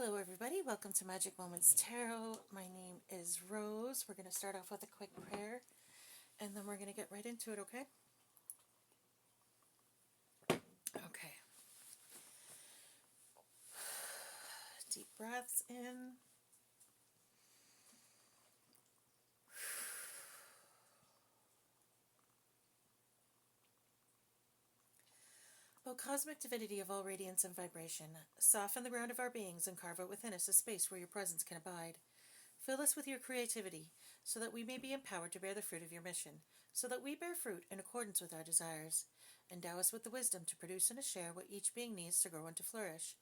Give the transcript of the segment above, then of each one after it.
Hello everybody, welcome to Magic Moments Tarot. My name is Rose. We're going to start off with a quick prayer and then we're going to get right into it, okay? Okay. Deep breaths in. O cosmic divinity of all radiance and vibration, soften the ground of our beings and carve out within us a space where your presence can abide. Fill us with your creativity, so that we may be empowered to bear the fruit of your mission, so that we bear fruit in accordance with our desires. Endow us with the wisdom to produce and to share what each being needs to grow and to flourish.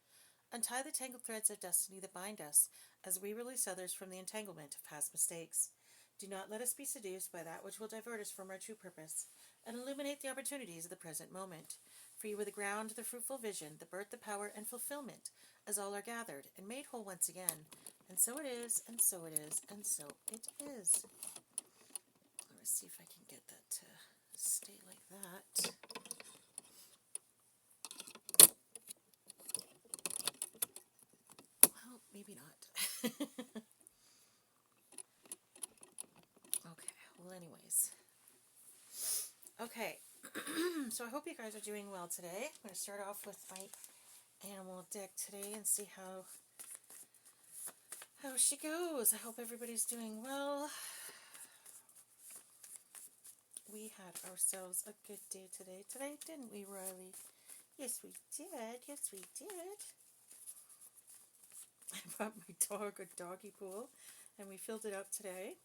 Untie the tangled threads of destiny that bind us, as we release others from the entanglement of past mistakes. Do not let us be seduced by that which will divert us from our true purpose, and illuminate the opportunities of the present moment. For you are the ground, the fruitful vision, the birth, the power, and fulfillment, as all are gathered and made whole once again. And so it is, and so it is, and so it is. Let's see if I can get that to stay like that. Well, maybe not. Okay, well, anyways. Okay, so I hope you guys are doing well today. I'm going to start off with my animal deck today and see how she goes. I hope everybody's doing well. We had ourselves a good day today, didn't we, Riley? Yes, we did. Yes, we did. I bought my dog a doggy pool, and we filled it up today.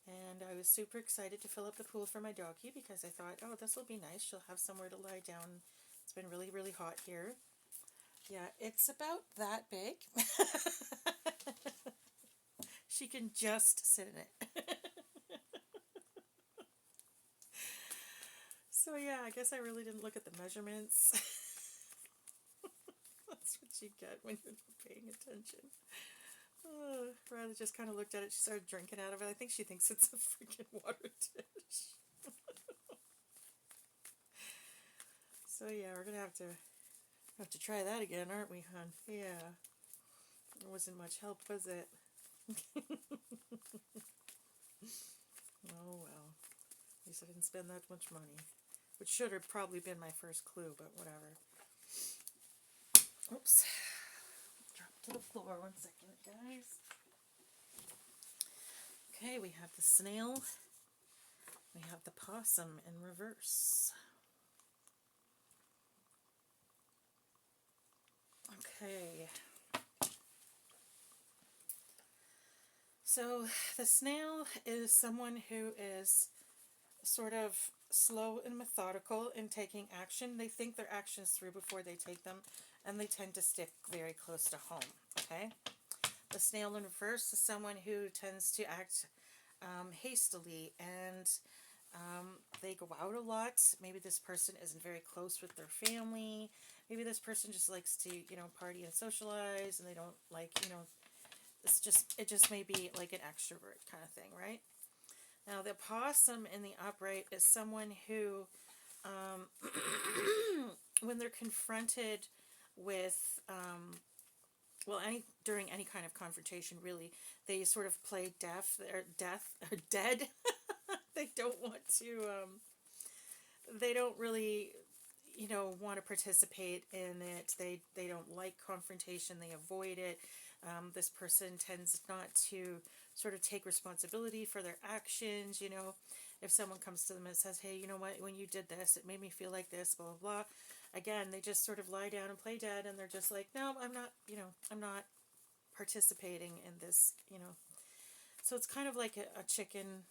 And I was super excited to fill up the pool for my doggy because I thought, oh, this will be nice. She'll have somewhere to lie down. It's been really, really hot here. Yeah, it's about that big. She can just sit in it. So yeah, I guess I really didn't look at the measurements. That's what you get when you're not paying attention. Riley just kind of looked at it. She started drinking out of it. I think she thinks it's a freaking water dish. So yeah, we're gonna have to try that again, aren't we, hon? Yeah. There wasn't much help, was it? Oh well. At least I didn't spend that much money. Which should have probably been my first clue, but whatever. Oops. Drop to the floor 1 second, guys. Okay, we have the snail. We have the possum in reverse. Okay. So the snail is someone who is sort of slow and methodical in taking action. They think their actions through before they take them, and they tend to stick very close to home. Okay? The snail in reverse is someone who tends to act hastily, and they go out a lot. Maybe this person isn't very close with their family. Maybe this person just likes to, party and socialize, and they don't like, it just may be like an extrovert kind of thing, right? Now, the possum in the upright is someone who, when they're confronted with, during any kind of confrontation, really, they sort of play dead. They don't want to, they don't really, want to participate in it. They don't like confrontation. They avoid it. This person tends not to sort of take responsibility for their actions. If someone comes to them and says, hey, you know what, when you did this, it made me feel like this, blah, blah, blah. Again, they just sort of lie down and play dead, and they're just like, no, I'm not participating in this, So it's kind of like a chicken,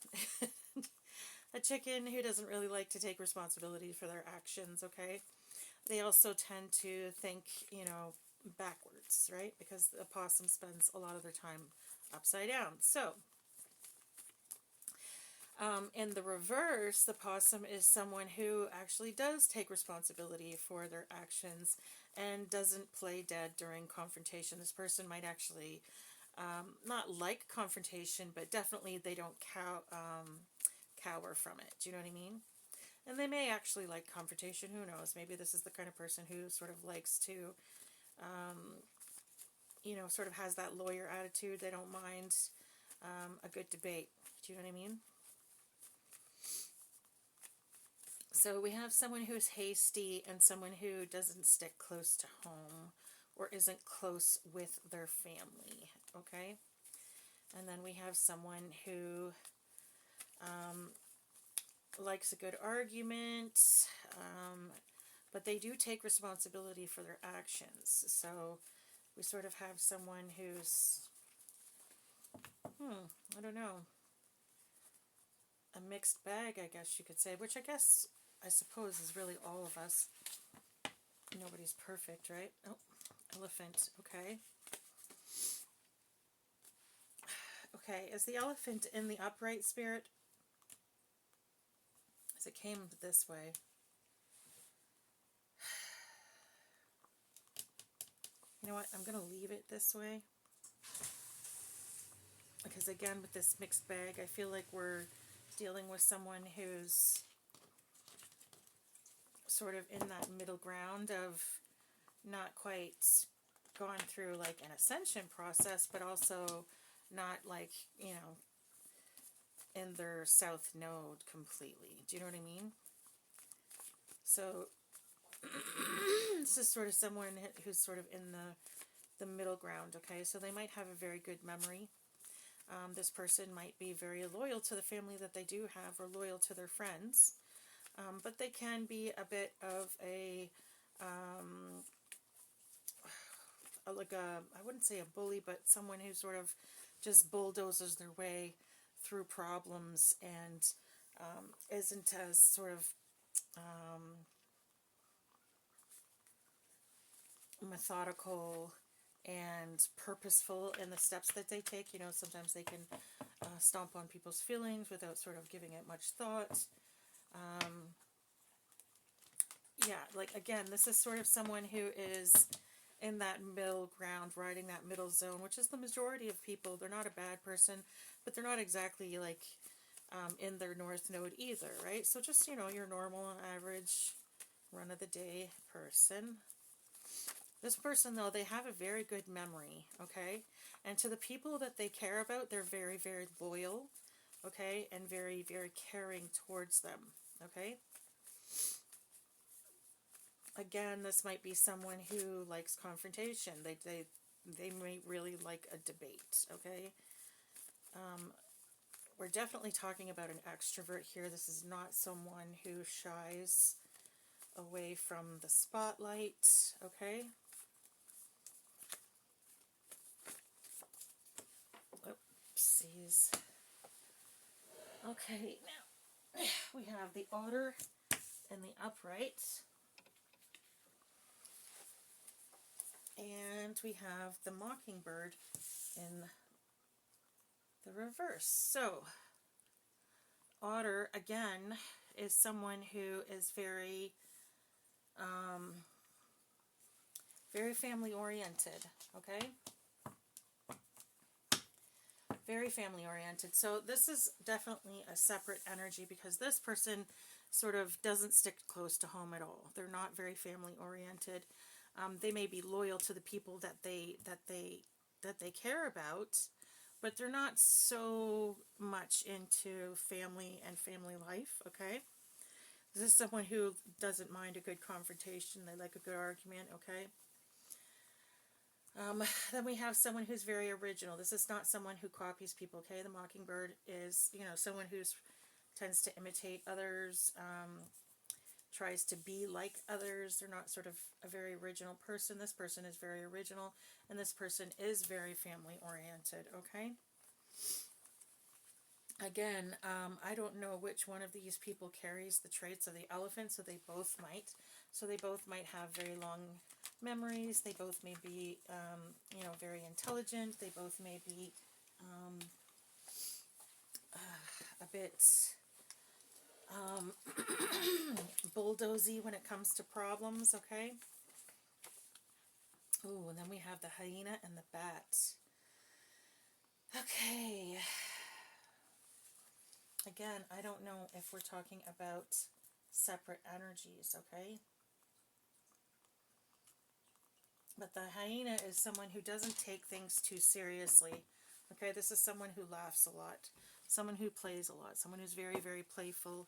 a chicken who doesn't really like to take responsibility for their actions, okay? They also tend to think, backwards, right? Because the possum spends a lot of their time upside down. So, in the reverse, the possum is someone who actually does take responsibility for their actions and doesn't play dead during confrontation. This person might actually not like confrontation, but definitely they don't cower from it. Do you know what I mean? And they may actually like confrontation. Who knows? Maybe this is the kind of person who sort of likes to sort of has that lawyer attitude. They don't mind a good debate. Do you know what I mean? So we have someone who's hasty and someone who doesn't stick close to home or isn't close with their family, okay? And then we have someone who likes a good argument, but they do take responsibility for their actions. So we sort of have someone who's, I don't know, a mixed bag, I guess you could say, which I suppose is really all of us. Nobody's perfect, right? Oh, elephant, okay. Okay, is the elephant in the upright spirit? As it came this way. You know what, I'm going to leave it this way. Because again, with this mixed bag, I feel like we're dealing with someone who's sort of in that middle ground of not quite gone through like an ascension process, but also not like, in their south node completely. Do you know what I mean? So this is sort of someone who's sort of in the middle ground, okay? So they might have a very good memory. This person might be very loyal to the family that they do have or loyal to their friends. But they can be a bit of I wouldn't say a bully, but someone who sort of just bulldozes their way through problems and isn't as sort of methodical and purposeful in the steps that they take. Sometimes they can stomp on people's feelings without sort of giving it much thought. Yeah, like again, this is sort of someone who is in that middle ground, riding that middle zone, which is the majority of people. They're not a bad person, but they're not exactly like in their north node either, right? So just, your normal, average, run-of-the-day person. This person, though, they have a very good memory, okay? And to the people that they care about, they're very, very loyal, okay? And very, very caring towards them, okay? Again, this might be someone who likes confrontation. They may really like a debate, okay? We're definitely talking about an extrovert here. This is not someone who shies away from the spotlight, okay? Oopsies. Okay, now we have the otter in the upright. And we have the mockingbird in the reverse. So, otter, again, is someone who is very, very family-oriented, okay? Very family-oriented. So this is definitely a separate energy because this person sort of doesn't stick close to home at all. They're not very family-oriented. They may be loyal to the people that they care about, but they're not so much into family and family life, okay? This is someone who doesn't mind a good confrontation. They like a good argument, okay? Then we have someone who's very original. This is not someone who copies people, okay? The mockingbird is, someone who tends to imitate others, tries to be like others. They're not sort of a very original person. This person is very original, and this person is very family-oriented, okay? Again, I don't know which one of these people carries the traits of the elephant, so they both might. So they both might have very long memories. They both may be, very intelligent. They both may be a bit bulldozy when it comes to problems, okay? Ooh, and then we have the hyena and the bat. Okay. Again, I don't know if we're talking about separate energies, okay? But the hyena is someone who doesn't take things too seriously. Okay, this is someone who laughs a lot, someone who plays a lot, someone who's very, very playful.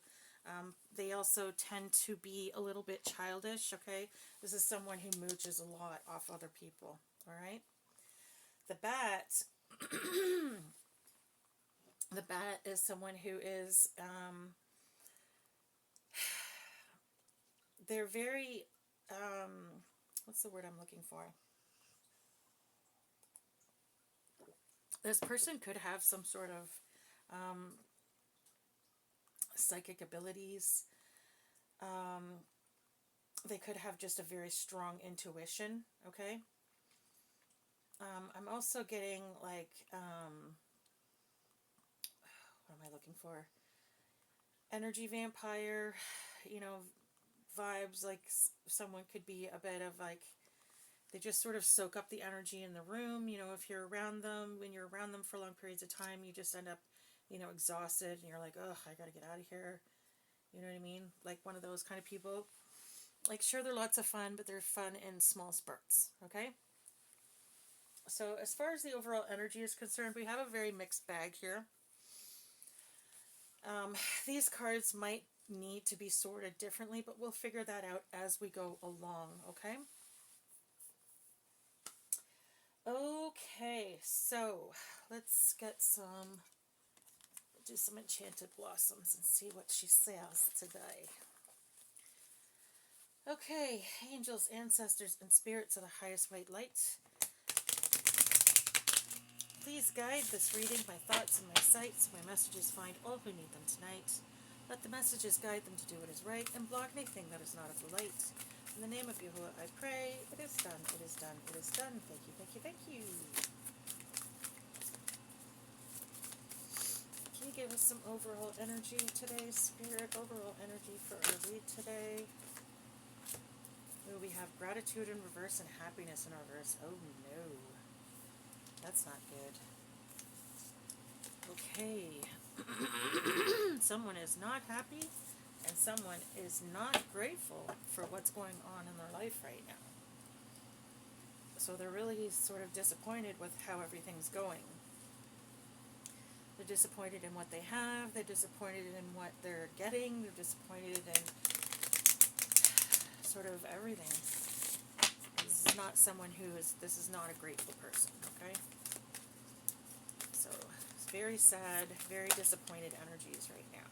They also tend to be a little bit childish, okay? This is someone who mooches a lot off other people, all right? The bat, the bat is someone who is, they're very, what's the word I'm looking for? This person could have some sort of psychic abilities. They could have just a very strong intuition, okay? I'm also getting like, what am I looking for? Energy vampire, you know, vibes, like someone could be a bit of like, they just sort of soak up the energy in the room. You know, if you're around them, when you're around them for long periods of time, you just end up, you know, exhausted and you're like, ugh, I gotta get out of here. You know what I mean? Like one of those kind of people. Like, sure, they're lots of fun, but they're fun in small spurts, okay? So as far as the overall energy is concerned, we have a very mixed bag here. These cards might need to be sorted differently, but we'll figure that out as we go along, okay? Okay, so let's get some, do some Enchanted Blossoms and see what she says today. Okay, angels, ancestors, and spirits of the highest white light, please guide this reading, my thoughts and my sights. My messages find all who need them tonight. Let the messages guide them to do what is right and block anything that is not of the light. In the name of Yahuwah I pray. It is done, it is done, it is done. Thank you, thank you, thank you. Can you give us some overall energy today, Spirit? Overall energy for our read today. Oh, we have gratitude in reverse and happiness in reverse. Oh no. That's not good. Okay. Someone is not happy and someone is not grateful for what's going on in their life right now. So they're really sort of disappointed with how everything's going. They're disappointed in what they have. They're disappointed in what they're getting. They're disappointed in sort of everything. This is not someone who is, this is not a grateful person, okay? So, it's very sad, very disappointed energies right now.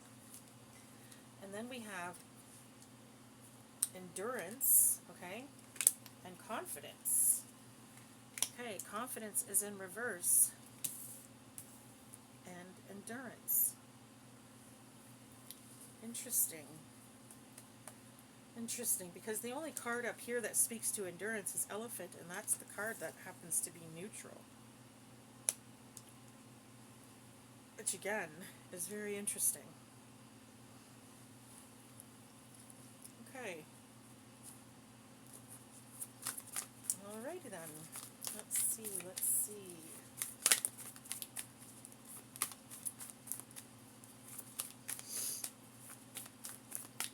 And then we have endurance, okay, and confidence. Okay, confidence is in reverse, and endurance. Interesting. Interesting, because the only card up here that speaks to endurance is Elephant, and that's the card that happens to be neutral. Which, again, is very interesting. Okay. Alrighty then. Let's see, let's see.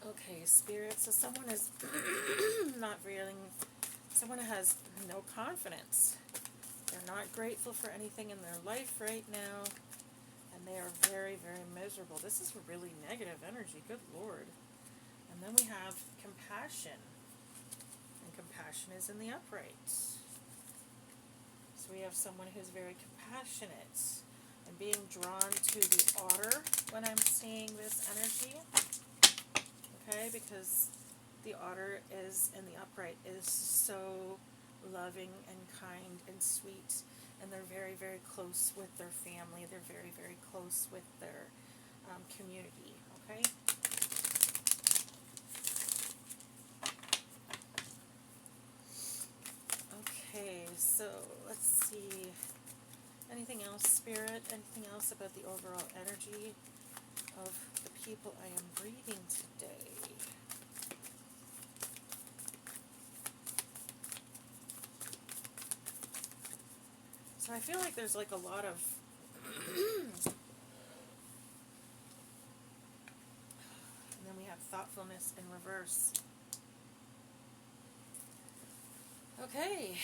Okay, Spirit, so someone is not feeling, someone has no confidence. They're not grateful for anything in their life right now, and they are very, very miserable. This is really negative energy, good Lord. And then we have compassion, and compassion is in the upright. So we have someone who's very compassionate. I'm being drawn to the otter when I'm seeing this energy. Okay, because the otter is in the upright is so loving and kind and sweet, and they're very, very close with their family. They're very, very close with their community. Okay. Okay, so let's see. Anything else, Spirit? Anything else about the overall energy of the people I am reading today? So I feel like there's like a lot of and then we have thoughtfulness in reverse. Okay.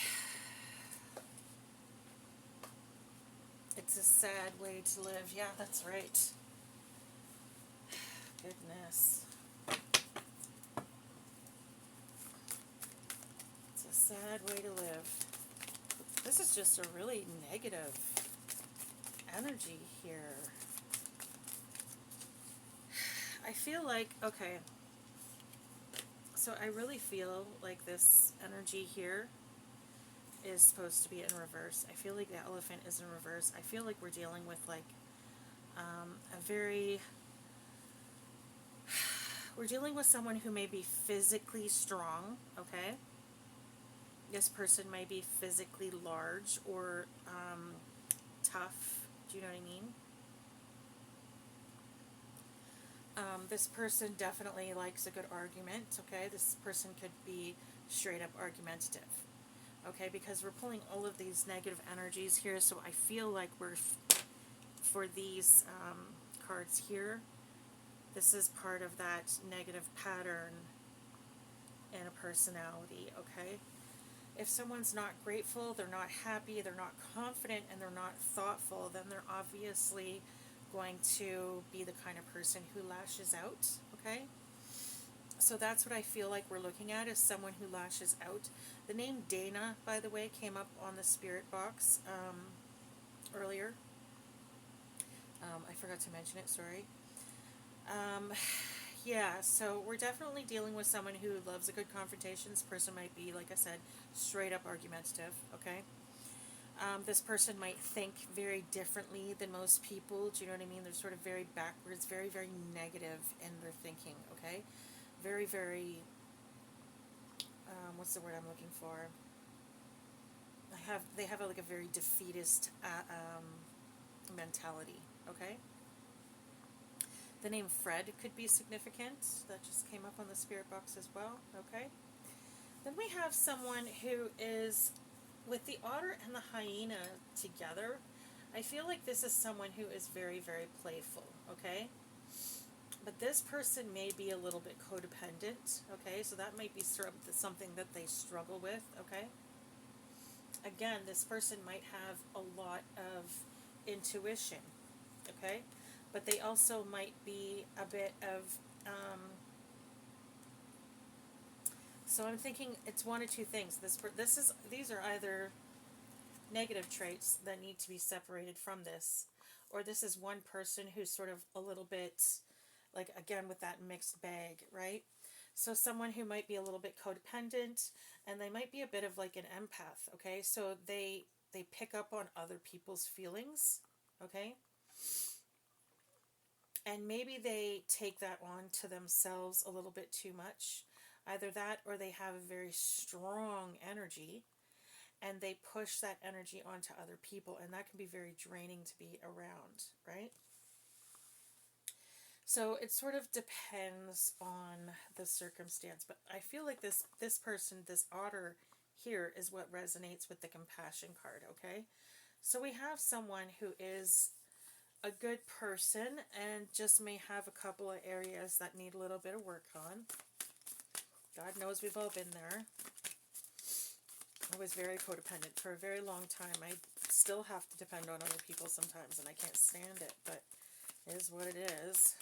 It's a sad way to live. Yeah, that's right. Goodness. It's a sad way to live. This is just a really negative energy here. I feel like, okay, so I really feel like this energy here is supposed to be in reverse. I feel like the elephant is in reverse. I feel like we're dealing with like a very, we're dealing with someone who may be physically strong, okay? This person may be physically large or tough. Do you know what I mean? This person definitely likes a good argument, okay? This person could be straight up argumentative, okay? Because we're pulling all of these negative energies here, so I feel like we're, for these cards here, this is part of that negative pattern in a personality, okay? If someone's not grateful, they're not happy, they're not confident, and they're not thoughtful, then they're obviously going to be the kind of person who lashes out, okay? So that's what I feel like we're looking at, is someone who lashes out. The name Dana, by the way, came up on the spirit box earlier. I forgot to mention it, sorry. Yeah, so we're definitely dealing with someone who loves a good confrontation. This person might be, like I said, straight up argumentative, okay? This person might think very differently than most people. Do you know what I mean? They're sort of very backwards, very, very negative in their thinking, okay? Very, very, what's the word I'm looking for? They have like a very defeatist mentality, okay? The name Fred could be significant. That just came up on the spirit box as well, okay? Then we have someone who is, with the otter and the hyena together, I feel like this is someone who is very, very playful, okay? But this person may be a little bit codependent, okay? So that might be something that they struggle with, okay? Again, this person might have a lot of intuition, okay? But they also might be a bit of, so I'm thinking it's one or two things. These are either negative traits that need to be separated from this, or this is one person who's sort of a little bit, like, again, with that mixed bag, right? So someone who might be a little bit codependent, and they might be a bit of like an empath, okay? So they pick up on other people's feelings, okay? And maybe they take that on to themselves a little bit too much. Either that, or they have a very strong energy and they push that energy onto other people, and that can be very draining to be around, right? So it sort of depends on the circumstance, but I feel like this person, this otter here, is what resonates with the compassion card, okay? So we have someone who is a good person and just may have a couple of areas that need a little bit of work on. God knows we've all been there. I was very codependent for a very long time. I still have to depend on other people sometimes, and I can't stand it, but it is what it is.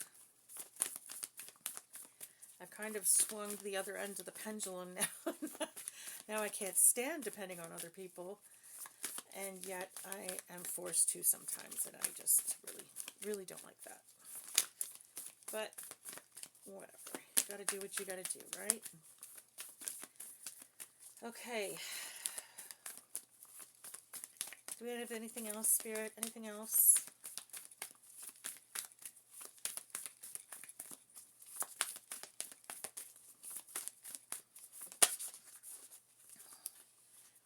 I've kind of swung the other end of the pendulum now. Now I can't stand depending on other people, and yet I am forced to sometimes, and I just really, really don't like that. But whatever. You gotta do what you gotta do, right? Okay. Do we have anything else, Spirit? Anything else?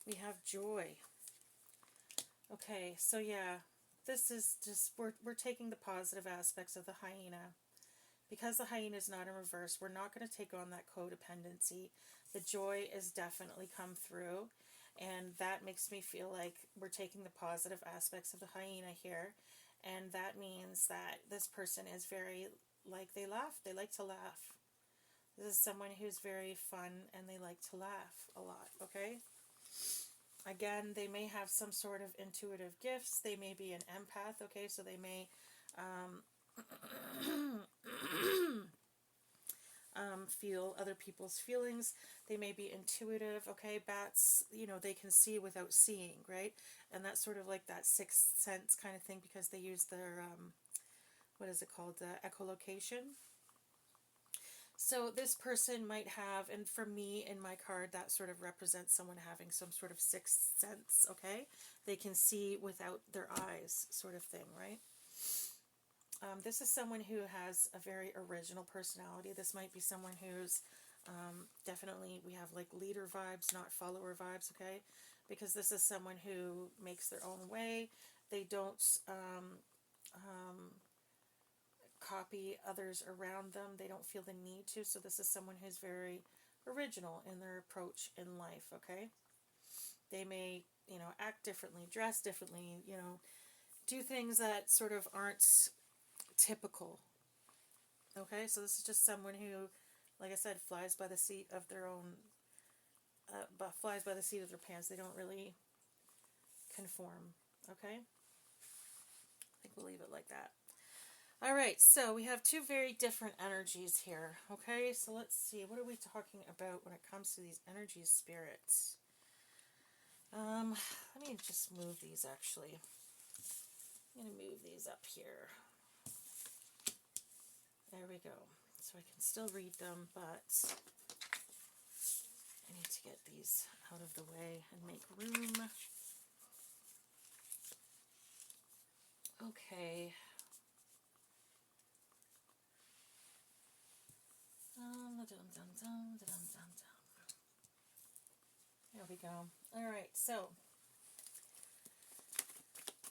We have joy. Okay, so yeah, this is just, we're taking the positive aspects of the hyena. Because the hyena is not in reverse, we're not going to take on that codependency. The joy is definitely come through, and that makes me feel like we're taking the positive aspects of the hyena here, and that means that this person is very, like, they laugh, they like to laugh. This is someone who's very fun, and they like to laugh a lot, okay? Again, they may have some sort of intuitive gifts. They may be an empath, okay? So they may feel other people's feelings. They may be intuitive, okay? Bats, they can see without seeing, right? And that's sort of like that sixth sense kind of thing, because they use their, what is it called? Echolocation. So this person might have, and for me in my card, that sort of represents someone having some sort of sixth sense, okay? They can see without their eyes, sort of thing, right? This is someone who has a very original personality. This might be someone who's definitely, we have like leader vibes, not follower vibes, okay? Because this is someone who makes their own way. They don't copy others around them. They don't feel the need to. So this is someone who's very original in their approach in life, okay? They may, act differently, dress differently, do things that sort of aren't typical. Okay, so this is just someone who, like I said, flies by the seat of their own, flies by the seat of their pants. They don't really conform. Okay, I think we'll leave it like that. All right, so we have two very different energies here. Okay, so let's see, what are we talking about when it comes to these energies, spirits? Let me just move these actually. I'm going to move these up here. There we go. So I can still read them, but I need to get these out of the way and make room. Okay. There we go. All right, so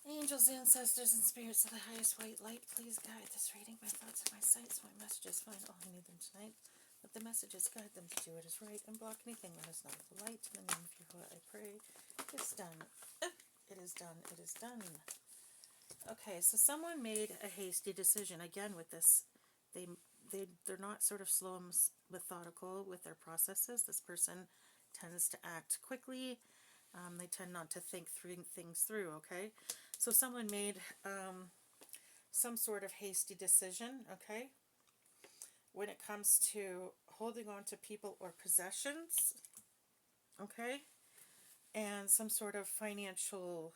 angels, ancestors, and spirits of the highest white light, please guide this reading, my thoughts and my sights, my messages find all who need them tonight. Let the messages guide them to do what is right and block anything that is not of the light. In the name of Yahuwah, I pray. It's done. It is done. It is done. Okay, so someone made a hasty decision. Again, with this, they're not sort of slow and methodical with their processes. This person tends to act quickly. They tend not to think things through, okay? So someone made some sort of hasty decision, okay? When it comes to holding on to people or possessions, okay? And some sort of financial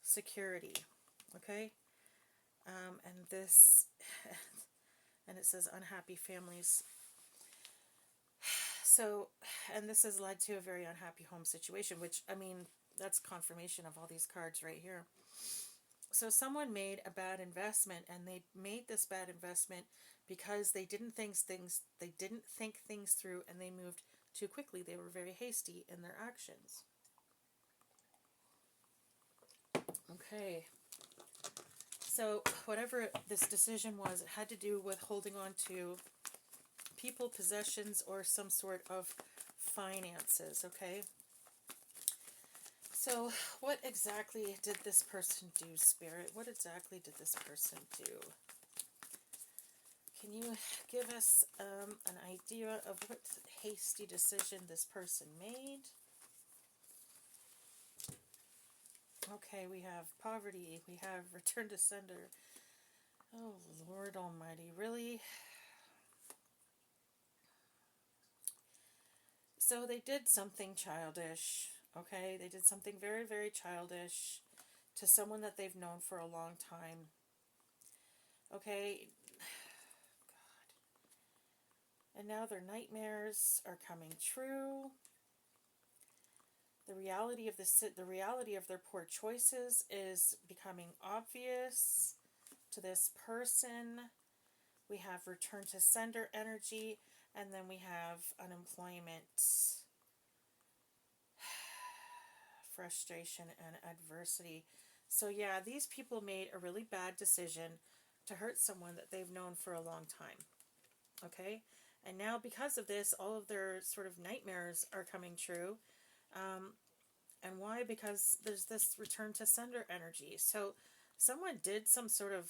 security, okay? And this, and it says unhappy families. So, and this has led to a very unhappy home situation, which, I mean, that's confirmation of all these cards right here. So someone made a bad investment, and they made this bad investment because they didn't think things through, and they moved too quickly. They were very hasty in their actions. Okay. So whatever this decision was, it had to do with holding on to people, possessions, or some sort of finances, okay? So what exactly did this person do, Spirit? What exactly did this person do? Can you give us an idea of what hasty decision this person made? Okay, we have poverty. We have return to sender. Oh, Lord Almighty, really? So they did something childish, okay? They did something very, very childish to someone that they've known for a long time. Okay? God. And now their nightmares are coming true. The reality of their poor choices is becoming obvious to this person. We have return to sender energy, and then we have unemployment, frustration, and adversity. So yeah, these people made a really bad decision to hurt someone that they've known for a long time. Okay? And now because of this, all of their sort of nightmares are coming true. And why? Because there's this return to sender energy. So someone did some sort of,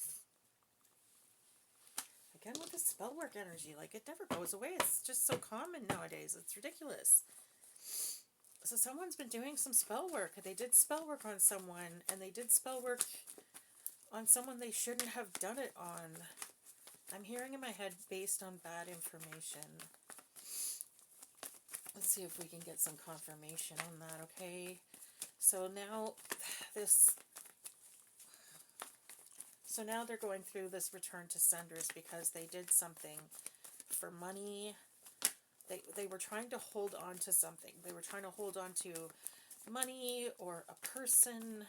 again with the spell work energy, like it never goes away. It's just so common nowadays. It's ridiculous. So someone's been doing some spell work. They did spell work on someone, and they did spell work on someone they shouldn't have done it on. I'm hearing in my head based on bad information. Let's see if we can get some confirmation on that, okay? So now they're going through this return to senders because they did something for money. They were trying to hold on to something. They were trying to hold on to money or a person.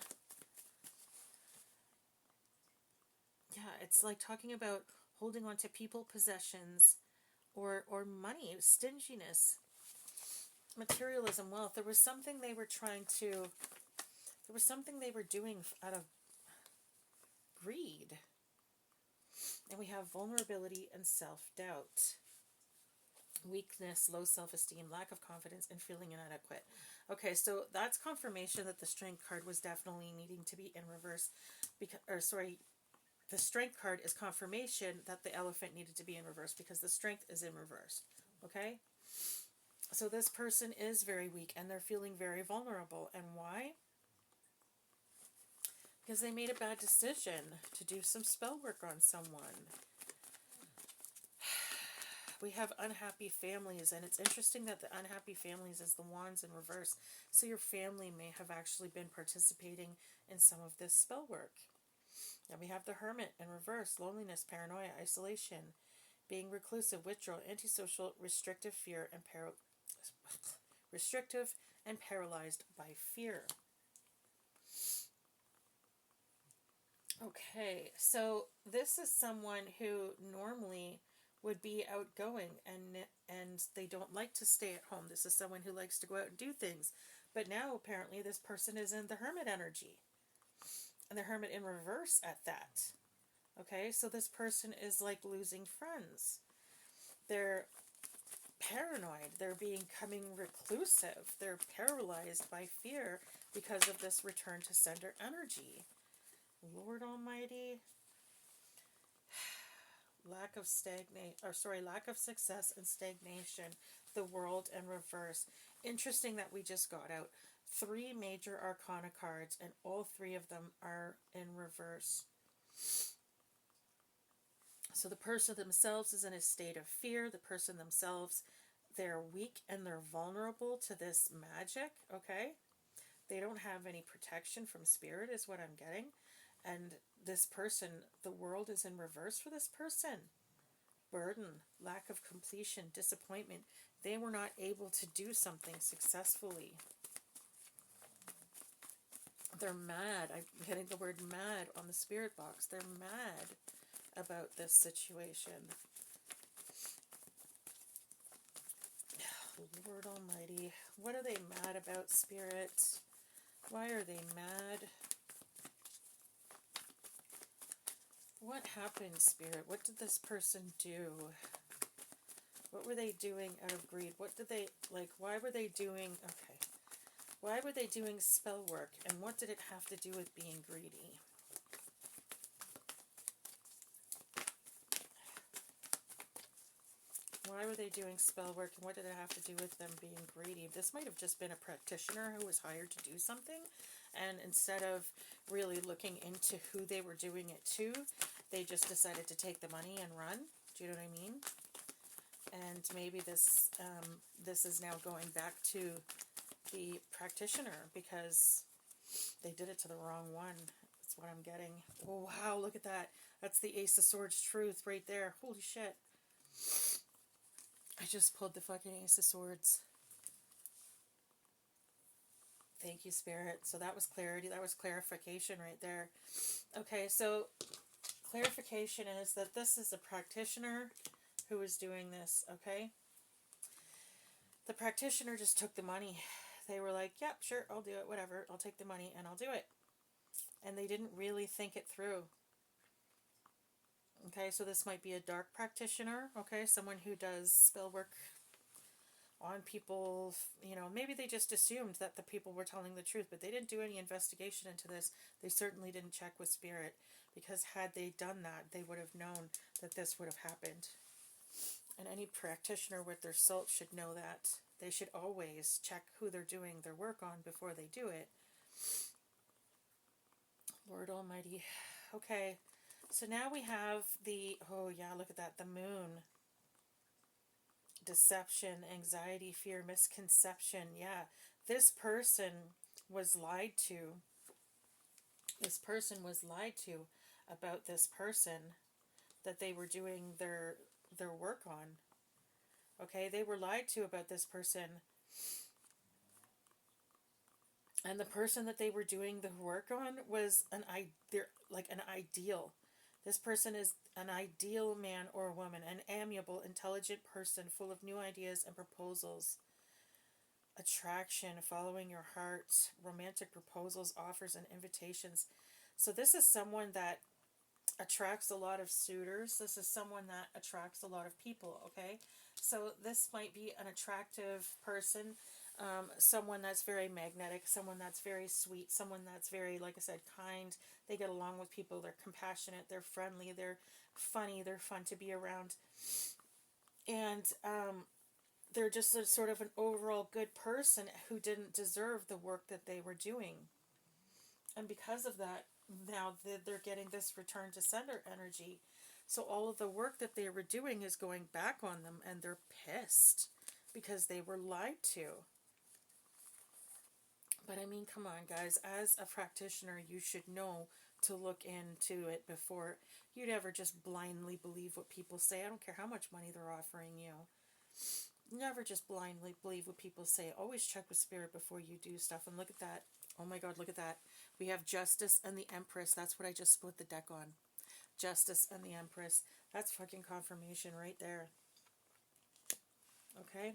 Yeah, it's like talking about holding on to people, possessions, or money, stinginess, materialism, wealth. There was something they were doing out of greed. And we have vulnerability and self-doubt. Weakness, low self-esteem, lack of confidence, and feeling inadequate. Okay, so that's confirmation that the Strength card was definitely needing to be in reverse. The Strength card is confirmation that the Elephant needed to be in reverse because the Strength is in reverse. Okay? So this person is very weak and they're feeling very vulnerable. And why? Because they made a bad decision to do some spell work on someone. We have unhappy families, and it's interesting that the unhappy families is the Wands in reverse. So your family may have actually been participating in some of this spell work. And we have the Hermit in reverse, loneliness, paranoia, isolation, being reclusive, withdrawal, antisocial, restrictive, fear, and restrictive and paralyzed by fear. Okay, so this is someone who normally would be outgoing and they don't like to stay at home. This is someone who likes to go out and do things. But now apparently this person is in the Hermit energy. And the Hermit in reverse at that. Okay, so this person is like losing friends. They're paranoid. They're becoming reclusive. They're paralyzed by fear because of this return to sender energy. Lord Almighty. Lack of success and stagnation. The World in reverse. Interesting that we just got out 3 major arcana cards and all 3 of them are in reverse. So the person themselves is in a state of fear. The person themselves, they're weak and they're vulnerable to this magic, okay? They don't have any protection from spirit is what I'm getting. And this person, the world is in reverse for this person. Burden, lack of completion, disappointment. They were not able to do something successfully. They're mad. I'm getting the word mad on the spirit box. They're mad about this situation. Lord Almighty. What are they mad about, Spirit? Why are they mad? What happened, Spirit? What did this person do? What were they doing out of greed? What did they, like, why were they doing, okay. Why were they doing spell work? And what did it have to do with being greedy? Why were they doing spell work? And what did it have to do with them being greedy? This might have just been a practitioner who was hired to do something. And instead of really looking into who they were doing it to, they just decided to take the money and run. Do you know what I mean? And maybe this is now going back to the practitioner because they did it to the wrong one. That's what I'm getting. Oh, wow, look at that. That's the Ace of Swords truth right there. Holy shit. I just pulled the fucking Ace of Swords. Thank you, Spirit. So that was clarity. That was clarification right there. Okay, so clarification is that this is a practitioner who is doing this, okay? The practitioner just took the money. They were like, yep, sure, I'll do it, whatever. I'll take the money and I'll do it. And they didn't really think it through. Okay, so this might be a dark practitioner, okay? Someone who does spell work on people, you know, maybe they just assumed that the people were telling the truth, but they didn't do any investigation into this. They certainly didn't check with Spirit, because had they done that, they would have known that this would have happened. And any practitioner with their salt should know that. They should always check who they're doing their work on before they do it. Lord Almighty. Okay, so now we have the, oh yeah, look at that, the moon. Deception, anxiety, fear, misconception. Yeah, this person was lied to. This person was lied to about this person that they were doing their work on. Okay, they were lied to about this person. And the person that they were doing the work on was they're like an ideal. This person is an ideal man or woman, an amiable, intelligent person full of new ideas and proposals. Attraction, following your heart, romantic proposals, offers, and invitations. So this is someone that attracts a lot of suitors. This is someone that attracts a lot of people, okay? So this might be an attractive person, someone that's very magnetic, someone that's very sweet, someone that's very, like I said, kind. They get along with people. They're compassionate. They're friendly. They're funny. They're fun to be around. And they're just a sort of an overall good person who didn't deserve the work that they were doing. And because of that, now they're getting this return to sender energy. So all of the work that they were doing is going back on them, and they're pissed because they were lied to. But I mean, come on, guys. As a practitioner, you should know to look into it before you'd ever just blindly believe what people say. I don't care how much money they're offering you. Never just blindly believe what people say. Always check with spirit before you do stuff. And look at that. Oh my God, look at that. We have Justice and the Empress. That's what I just split the deck on. Justice and the Empress. That's fucking confirmation right there. Okay?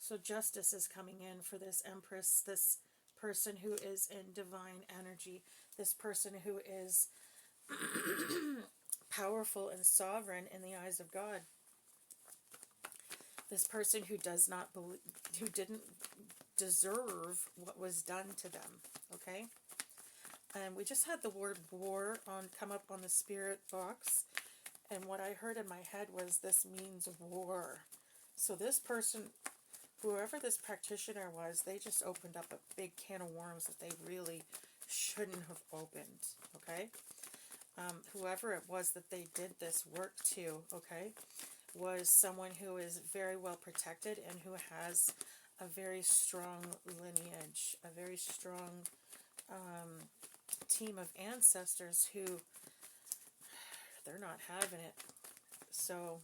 So Justice is coming in for this Empress, this person who is in divine energy, this person who is powerful and sovereign in the eyes of God. This person who does not believe, who didn't deserve what was done to them. Okay? And we just had the word war come up on the spirit box. And what I heard in my head was this means war. So this person, whoever this practitioner was, they just opened up a big can of worms that they really shouldn't have opened. Okay? Whoever it was that they did this work to, okay, was someone who is very well protected and who has a very strong lineage, a very strong team of ancestors who, they're not having it. So,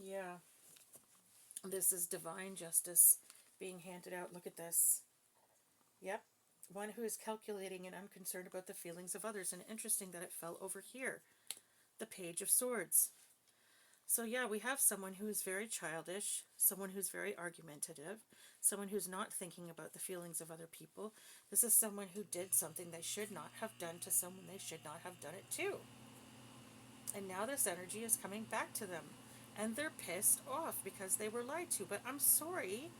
yeah, this is divine justice being handed out. Look at this. Yep. One who is calculating and unconcerned about the feelings of others. And interesting that it fell over here. The Page of Swords. So yeah, we have someone who is very childish, someone who's very argumentative, someone who's not thinking about the feelings of other people. This is someone who did something they should not have done to someone they should not have done it to. And now this energy is coming back to them. And they're pissed off because they were lied to. But I'm sorry,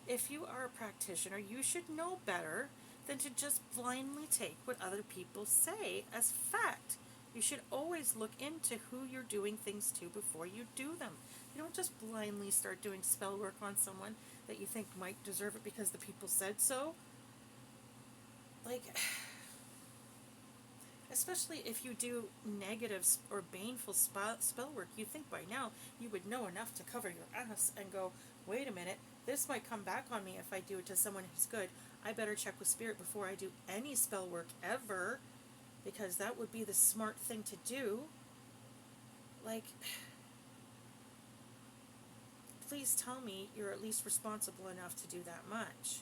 if you are a practitioner, you should know better than to just blindly take what other people say as fact. You should always look into who you're doing things to before you do them. You don't just blindly start doing spell work on someone that you think might deserve it because the people said so. Like, especially if you do negative or baneful spell work, you think by now you would know enough to cover your ass and go, wait a minute, this might come back on me if I do it to someone who's good. I better check with spirit before I do any spell work ever, because that would be the smart thing to do. Like, please tell me you're at least responsible enough to do that much.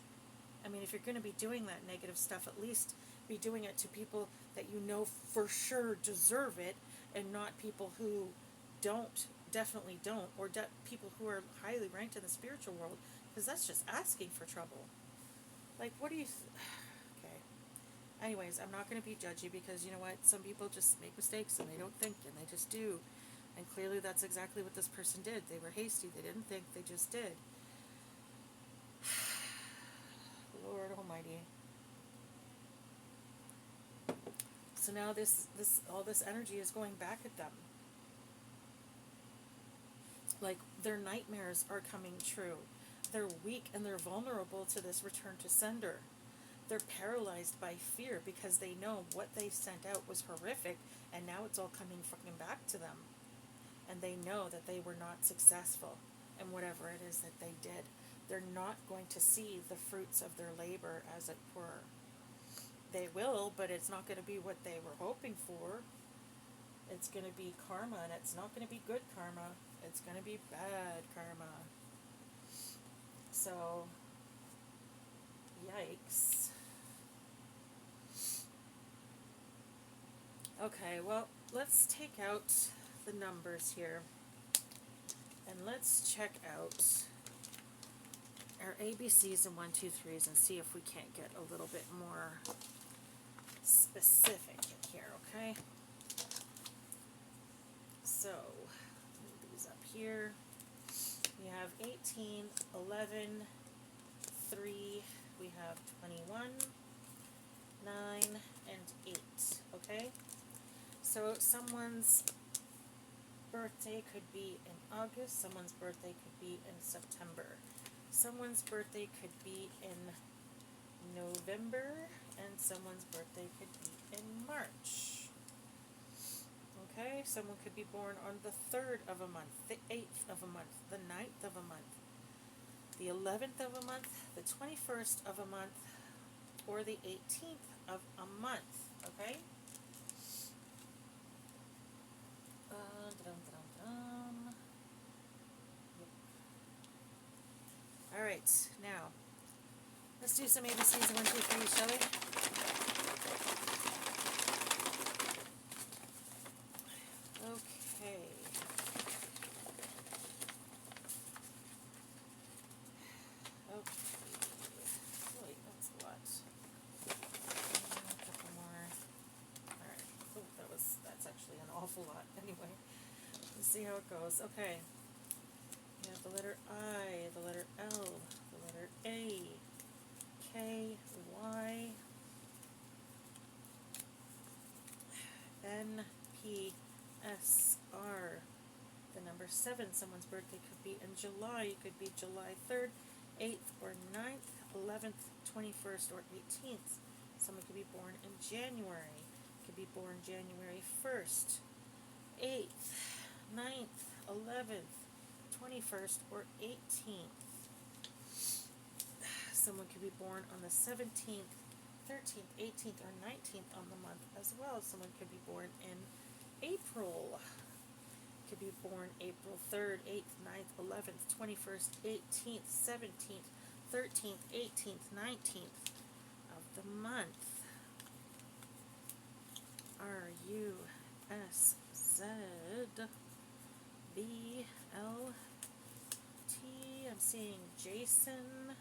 I mean, if you're going to be doing that negative stuff, at least be doing it to people that you know for sure deserve it, and not people who definitely don't, or people who are highly ranked in the spiritual world, because that's just asking for trouble. Like, what do you... Okay. Anyways, I'm not going to be judgy, because you know what? Some people just make mistakes and they don't think, and they just do. And clearly that's exactly what this person did. They were hasty. They didn't think. They just did. Lord Almighty. So now all this energy is going back at them. Like, their nightmares are coming true. They're weak and they're vulnerable to this return to sender. They're paralyzed by fear because they know what they sent out was horrific and now it's all coming fucking back to them. And they know that they were not successful in whatever it is that they did. They're not going to see the fruits of their labor, as it were. They will, but it's not going to be what they were hoping for. It's going to be karma, and it's not going to be good karma. It's going to be bad karma. So, yikes. Okay, well, let's take out the numbers here. And let's check out our ABCs and 1, 2, 3s and see if we can't get a little bit more specific in here, okay? So, move these up here. We have 18, 11, 3, we have 21, 9, and 8, okay? So someone's birthday could be in August, someone's birthday could be in September. Someone's birthday could be in November, and someone's birthday could be in March. Okay, someone could be born on the 3rd of a month, the 8th of a month, the 9th of a month, the 11th of a month, the 21st of a month, or the 18th of a month, okay? Alright, now, let's do some ABCs 1, 2, 3, shall we? Okay. Wait, that's a lot. A couple more. Alright. Oh, that's actually an awful lot. Anyway, let's see how it goes. Okay. We have the letter I, the letter L, the letter A, K, Y, N, P, S, R. The number 7, someone's birthday could be in July. It could be July 3rd, 8th, or 9th, 11th, 21st, or 18th. Someone could be born in January. Could be born January 1st, 8th, 9th, 11th, 21st, or 18th. Someone could be born on the 17th, 13th, 18th, or 19th on the month as well. Someone could be born in April. Could be born April 3rd, 8th, 9th, 11th, 21st, 18th, 17th, 13th, 18th, 19th of the month. R, U, S, Z, B, L, T. I'm seeing Jason.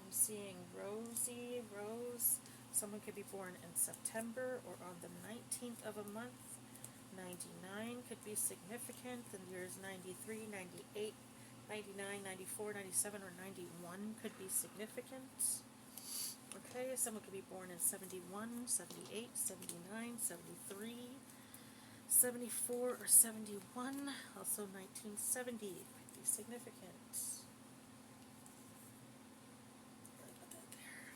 I'm seeing Rosie, Rose. Someone could be born in September or on the 19th of a month. 99 could be significant. The years 93, 98, 99, 94, 97, or 91 could be significant. Okay, someone could be born in 71, 78, 79, 73, 74, or 71. Also 1970 could be significant. Put that there.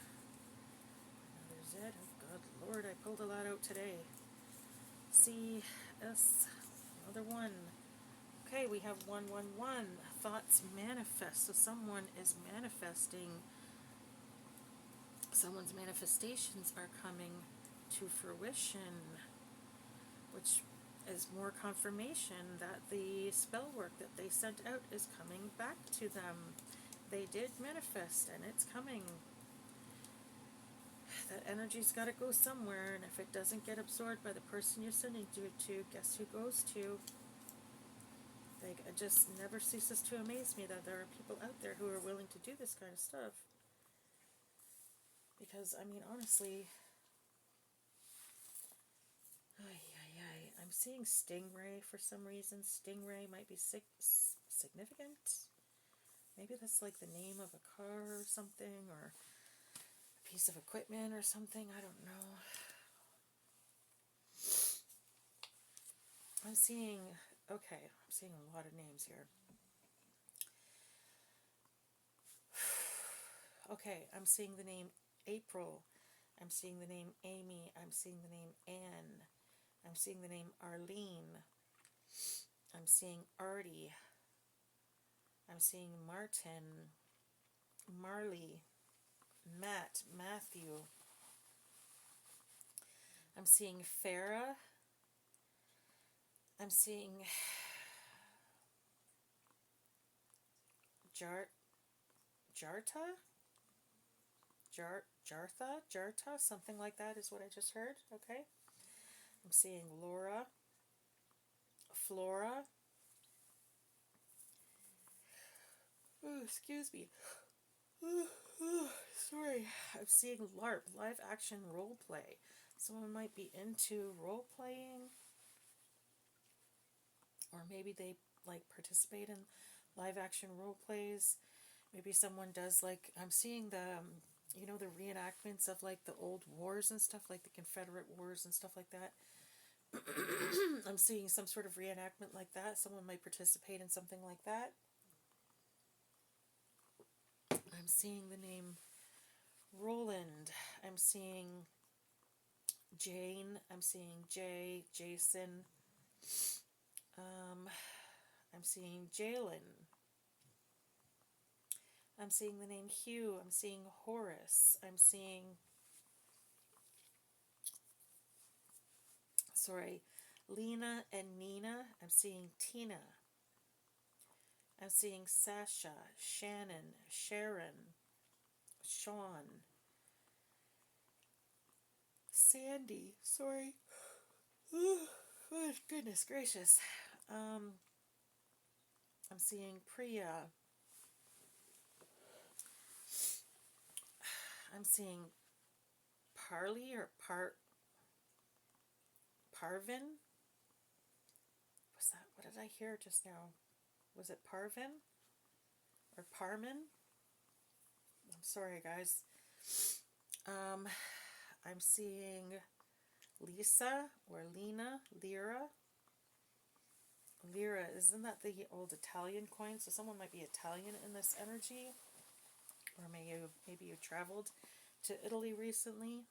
Another Z. Oh, God, Lord, I pulled a lot out today. C, S, another 1. Okay, we have 111. Thoughts manifest. So someone is manifesting. Someone's manifestations are coming to fruition, which is more confirmation that the spell work that they sent out is coming back to them. They did manifest, and it's coming. That energy's got to go somewhere, and if it doesn't get absorbed by the person you're sending it to, guess who goes to? Like, it just never ceases to amaze me that there are people out there who are willing to do this kind of stuff. Because, I mean, honestly, I'm seeing Stingray for some reason. Stingray might be significant. Maybe that's like the name of a car or something, or a piece of equipment or something. I don't know. I'm seeing, okay, I'm seeing a lot of names here. Okay, I'm seeing the name April. I'm seeing the name Amy. I'm seeing the name Anne. I'm seeing the name Arlene. I'm seeing Artie. I'm seeing Martin, Marley, Matt, Matthew. I'm seeing Farah. I'm seeing Jarta? Jarta? Something like that is what I just heard. Okay. I'm seeing Laura, Flora. Oh, excuse me. Sorry. I'm seeing LARP, live action role play. Someone might be into role playing, or maybe they like participate in live action role plays. Maybe someone does, like, I'm seeing the the reenactments of like the old wars and stuff, like the Confederate wars and stuff like that. I'm seeing some sort of reenactment like that. Someone might participate in something like that. I'm seeing the name Roland. I'm seeing Jane. I'm seeing Jay, Jason. I'm seeing Jalen. I'm seeing the name Hugh. I'm seeing Horace. I'm seeing, sorry, Lena and Nina. I'm seeing Tina. I'm seeing Sasha, Shannon, Sharon, Sean, Sandy. Sorry. Oh, goodness gracious. I'm seeing Priya. I'm seeing Parley or Parvin. Was that, what did I hear just now? Was it Parvin or Parman? I'm sorry, guys. I'm seeing Lisa or Lena, Lyra. Lyra, isn't that the old Italian coin? So someone might be Italian in this energy, or maybe you traveled to Italy recently.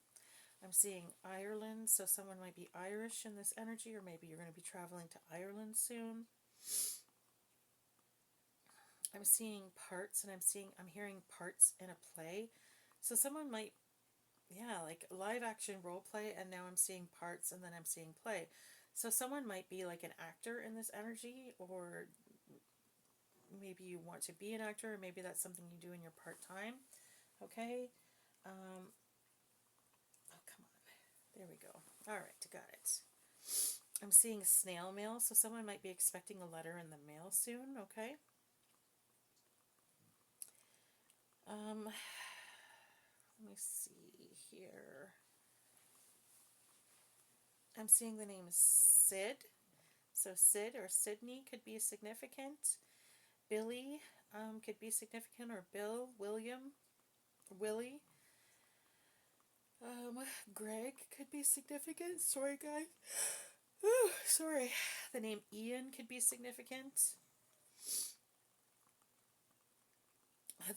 I'm seeing Ireland, so someone might be Irish in this energy, or maybe you're going to be traveling to Ireland soon. I'm seeing parts, and I'm hearing parts in a play. So someone might, yeah, like live action role play, and now I'm seeing parts, and then I'm seeing play. So someone might be like an actor in this energy, or maybe you want to be an actor, or maybe that's something you do in your part-time. Okay. Oh, come on. There we go. All right, got it. I'm seeing snail mail, so someone might be expecting a letter in the mail soon. Okay. Let me see here. I'm seeing the name Sid. So Sid or Sydney could be significant. Billy could be significant, or Bill, William, Willie. Greg could be significant. Sorry, guys. Sorry. The name Ian could be significant.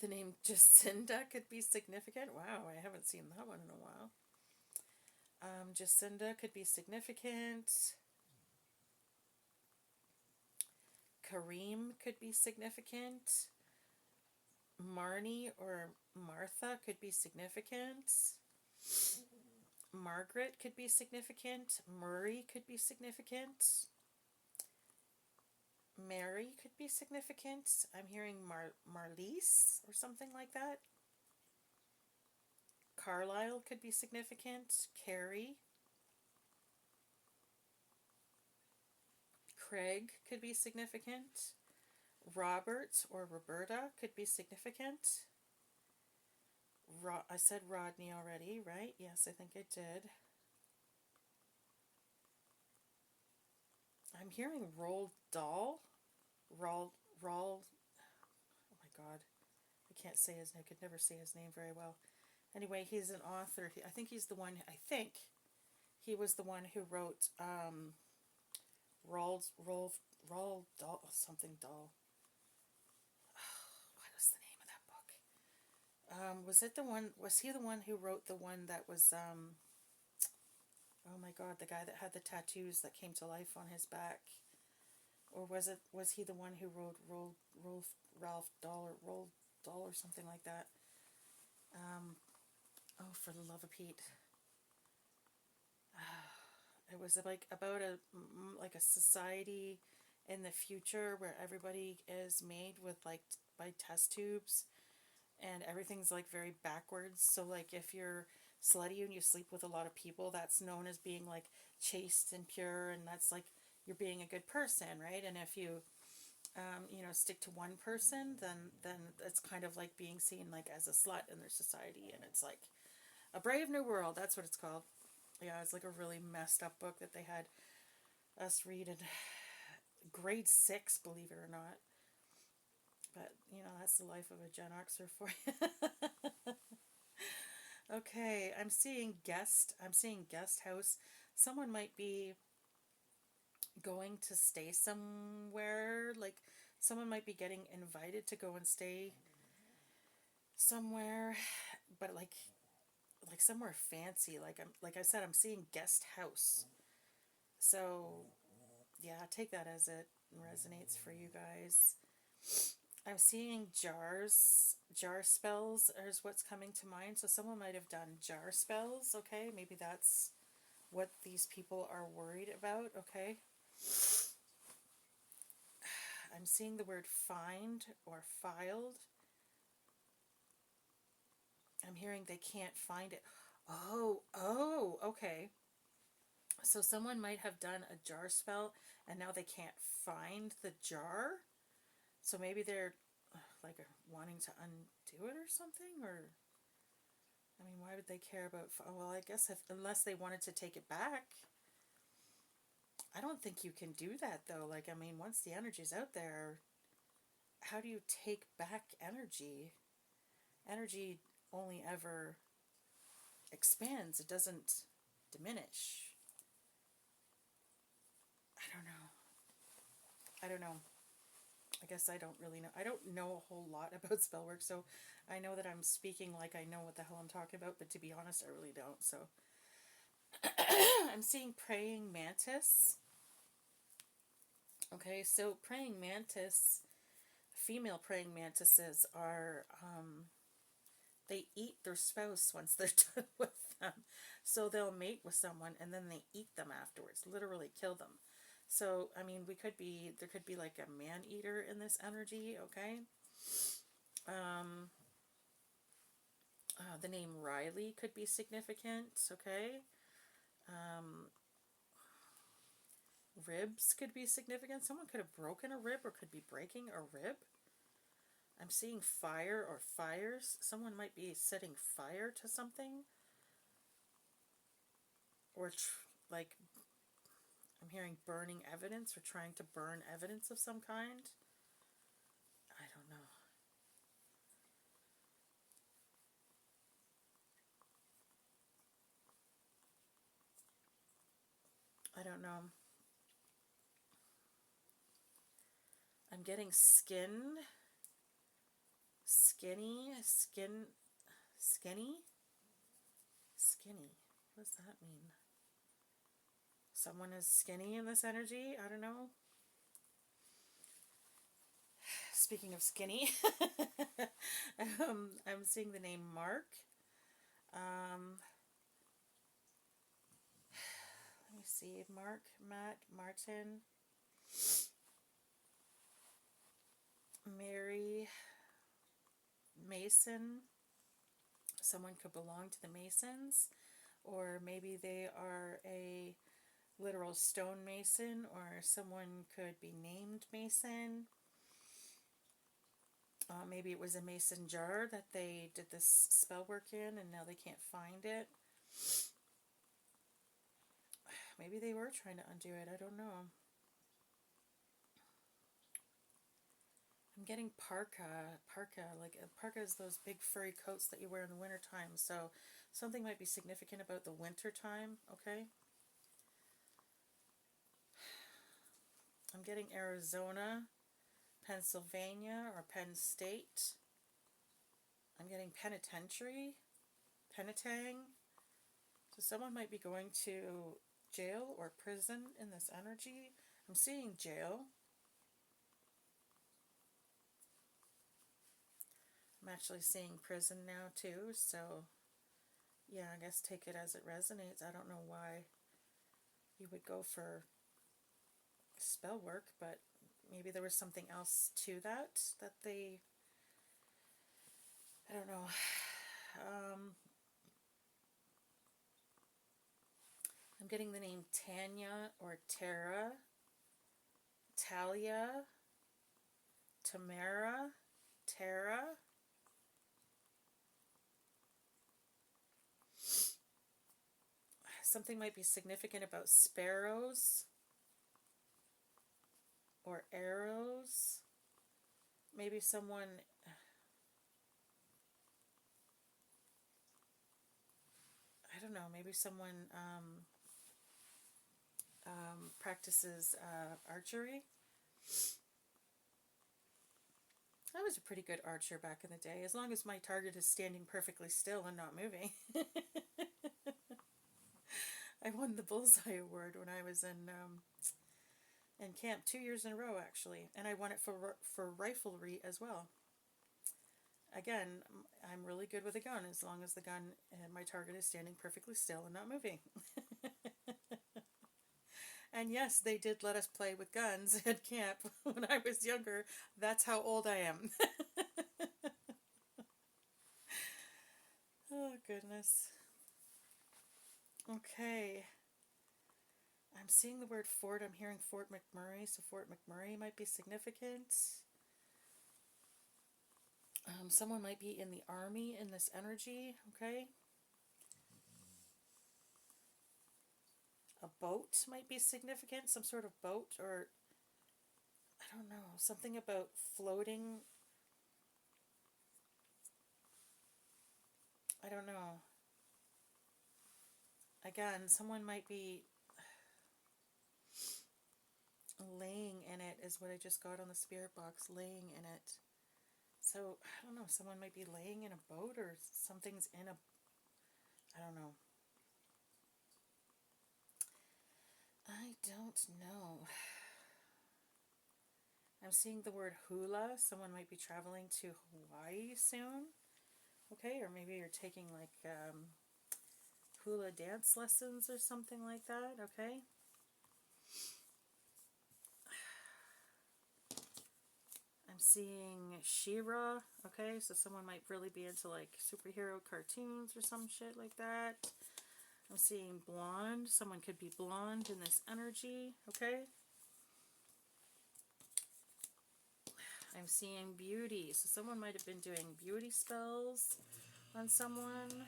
The name Jacinda could be significant. Wow, I haven't seen that one in a while. Jacinda could be significant. Kareem could be significant. Marnie or Martha could be significant. Margaret could be significant. Murray could be significant. Mary could be significant. I'm hearing Marlise or something like that. Carlisle could be significant. Carrie. Craig could be significant. Robert or Roberta could be significant. I said Rodney already, right? Yes, I think I did. I'm hearing Roald Dahl. Oh my God. I can't say his name. I could never say his name very well. Anyway, he's an author. I think he was the one who wrote Roald Dahl, something Dahl. What was the name of that book? Was it the one? Was he the one who wrote the one that was oh my God, the guy that had the tattoos that came to life on his back? Or was he the one who wrote Ralph Dahl or Roald Dahl or something like that? Oh, for the love of Pete. It was like about a society in the future where everybody is made with like by test tubes, and everything's like very backwards. So like if you're slutty and you sleep with a lot of people, that's known as being like chaste and pure, and that's like you're being a good person, right? And if you stick to one person, then it's kind of like being seen like as a slut in their society, and it's like A Brave New World. That's what it's called. Yeah, it's like a really messed up book that they had us read in grade 6, believe it or not. But that's the life of a Gen Xer for you. Okay, I'm seeing guest. I'm seeing guest house. Someone might be going to stay somewhere. Like someone might be getting invited to go and stay somewhere, but like somewhere fancy. Like I said, I'm seeing guest house. So yeah, take that as it resonates for you guys. I'm seeing jars. Jar spells is what's coming to mind. So someone might have done jar spells. Okay, maybe that's what these people are worried about. Okay. I'm seeing the word find or filed. I'm hearing they can't find it. Oh, okay. So someone might have done a jar spell and now they can't find the jar. So maybe they're like wanting to undo it or something, or I mean, why would they care about? Well, I guess unless they wanted to take it back. I don't think you can do that though. Like, I mean, once the energy's out there, how do you take back energy? Energy only ever expands. It doesn't diminish. I don't know. I don't know. I guess I don't really know. I don't know a whole lot about spell work, so I know that I'm speaking like I know what the hell I'm talking about, but to be honest, I really don't. So I'm seeing praying mantis. Okay, so praying mantis, female praying mantises are, they eat their spouse once they're done with them. So they'll mate with someone and then they eat them afterwards, literally kill them. So, I mean, there could be like a man eater in this energy, okay? The name Riley could be significant, okay? Ribs could be significant. Someone could have broken a rib or could be breaking a rib. I'm seeing fire or fires. Someone might be setting fire to something. Or like, I'm hearing burning evidence or trying to burn evidence of some kind. I don't know. I don't know. I'm getting skin. Skinny. What does that mean? Someone is skinny in this energy? I don't know. Speaking of skinny, I'm seeing the name Mark. Let me see. Mark, Matt, Martin, Mary, Mason. Someone could belong to the Masons, or maybe they are a literal stonemason, or someone could be named Mason. Maybe it was a mason jar that they did this spell work in and now they can't find it. Maybe they were trying to undo it. I don't know. I'm getting parka. Like parka is those big furry coats that you wear in the wintertime. So something might be significant about the winter time, okay? I'm getting Arizona, Pennsylvania, or Penn State. I'm getting penitentiary, penitang. So someone might be going to jail or prison in this energy. I'm seeing jail. I'm actually seeing prison now too, so yeah, I guess take it as it resonates. I don't know why you would go for spell work, but maybe there was something else to that they, I don't know. I'm getting the name Tanya or Tara, Talia, Tamara, Tara. Something might be significant about sparrows or arrows. Maybe someone, I don't know, maybe someone practices archery. I was a pretty good archer back in the day, as long as my target is standing perfectly still and not moving. I won the Bullseye Award when I was in camp 2 years in a row, actually, and I won it for riflery as well. Again, I'm really good with a gun as long as the gun and my target is standing perfectly still and not moving. And yes, they did let us play with guns at camp when I was younger. That's how old I am. Oh, goodness. Okay. I'm seeing the word fort. I'm hearing Fort McMurray, so Fort McMurray might be significant. Someone might be in the army in this energy, okay? A boat might be significant, some sort of boat, or I don't know, something about floating. I don't know. Again, someone might be laying in it, is what I just got on the spirit box, laying in it. So, I don't know, someone might be laying in a boat or something's in a, I don't know. I don't know. I'm seeing the word hula. Someone might be traveling to Hawaii soon. Okay, or maybe you're taking like hula dance lessons or something like that. Okay. I'm seeing She-Ra. Okay, so someone might really be into like superhero cartoons or some shit like that. I'm seeing blonde. Someone could be blonde in this energy. Okay. I'm seeing beauty. So someone might have been doing beauty spells on someone.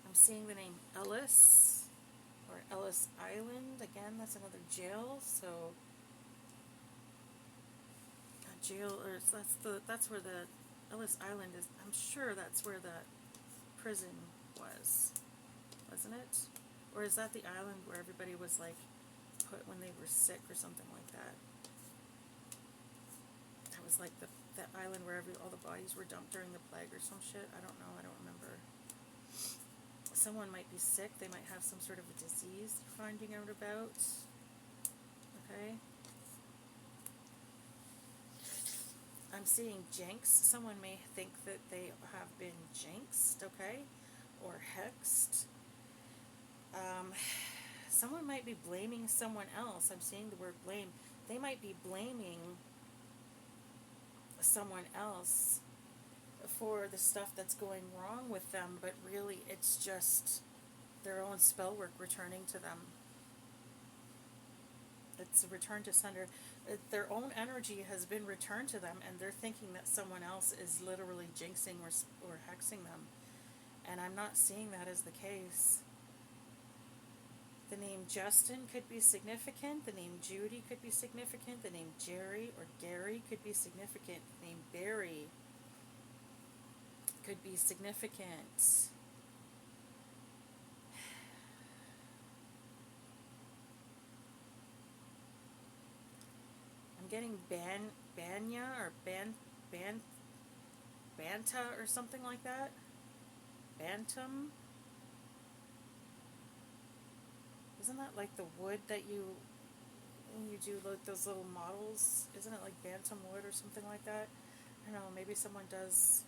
I'm seeing the name Ellis or Ellis Island. Again, that's another jail. So a jail, or that's where the Ellis Island is. I'm sure that's where the prison was, wasn't it? Or is that the island where everybody was like put when they were sick or something like that? That was like that island where all the bodies were dumped during the plague or some shit. I don't know. I don't remember. Someone might be sick. They might have some sort of a disease they're finding out about. Okay. I'm seeing jinx. Someone may think that they have been jinxed, okay, or hexed. Someone might be blaming someone else. I'm seeing the word blame. They might be blaming someone else for the stuff that's going wrong with them, but really it's just their own spell work returning to them. It's a return to sender. Their own energy has been returned to them, and they're thinking that someone else is literally jinxing or hexing them. And I'm not seeing that as the case. The name Justin could be significant. The name Judy could be significant. The name Jerry or Gary could be significant. The name Barry could be significant. I'm getting Banya or Ban, Banta or something like that. Bantam. Isn't that like the wood that you when you do like those little models? Isn't it like bantam wood or something like that? I don't know. Maybe someone does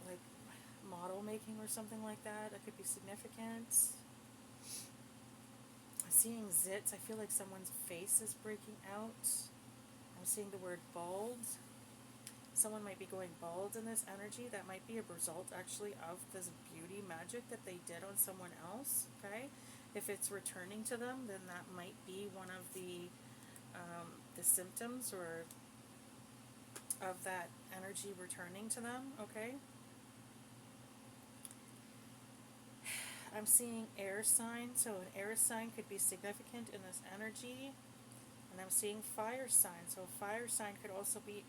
like model making or something like that. That could be significant. I'm seeing zits. I feel like someone's face is breaking out. I'm seeing the word bald. Someone might be going bald in this energy. That might be a result actually of this beauty magic that they did on someone else. Okay, if it's returning to them, then that might be one of the symptoms or of that energy returning to them. Okay, I'm seeing air sign, so an air sign could be significant in this energy, and I'm seeing fire sign, so fire sign could also be.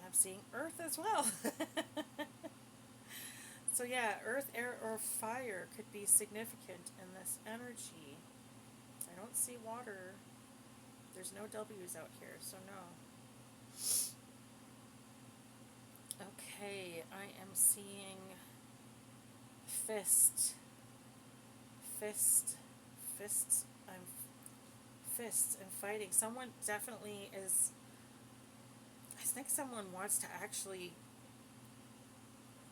I'm seeing earth as well. So yeah, earth, air, or fire could be significant in this energy. I don't see water. There's no W's out here, so no. Okay, I am seeing fist, fist, fists. I'm fists and fighting. Someone definitely is. I think someone wants to actually.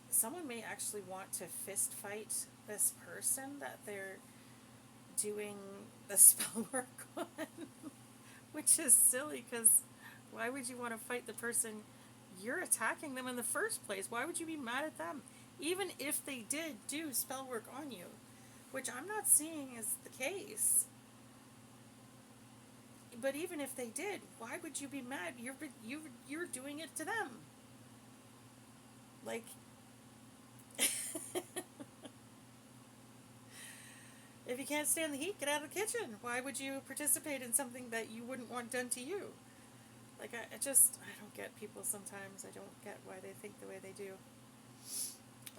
Someone may actually want to fist fight this person that they're doing the spell work on, which is silly because why would you want to fight the person you're attacking them in the first place? Why would you be mad at them? Even if they did do spell work on you, which I'm not seeing is the case. But even if they did, why would you be mad? You're doing it to them. Like if you can't stand the heat, get out of the kitchen. Why would you participate in something that you wouldn't want done to you? Like, I don't get people sometimes. I don't get why they think the way they do.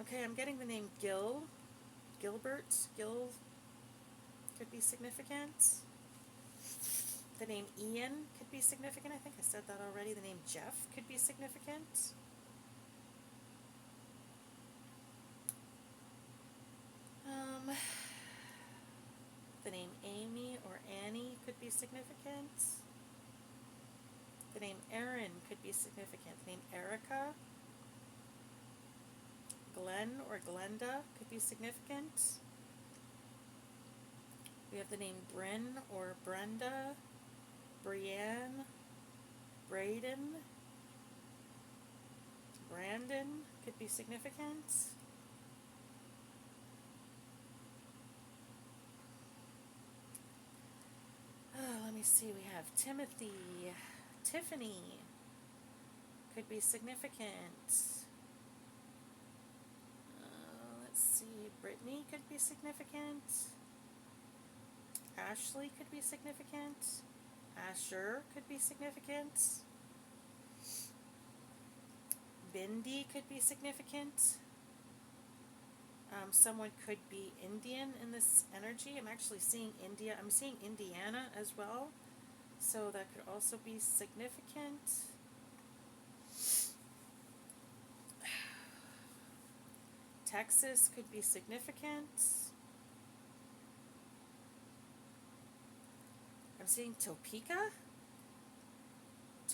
Okay, I'm getting the name Gil. Gilbert. Gil could be significant. The name Ian could be significant. I think I said that already. The name Jeff could be significant. The name Amy or Annie could be significant. The name Erin could be significant. The name Erica, Glenn or Glenda could be significant. We have the name Bryn or Brenda, Brienne, Braden, Brandon could be significant. Let me see, we have Timothy, Tiffany could be significant. Let's see, Brittany could be significant. Ashley could be significant. Asher could be significant. Bindi could be significant. Someone could be Indian in this energy. I'm actually seeing India. I'm seeing Indiana as well. So that could also be significant. Texas could be significant. I'm seeing Topeka.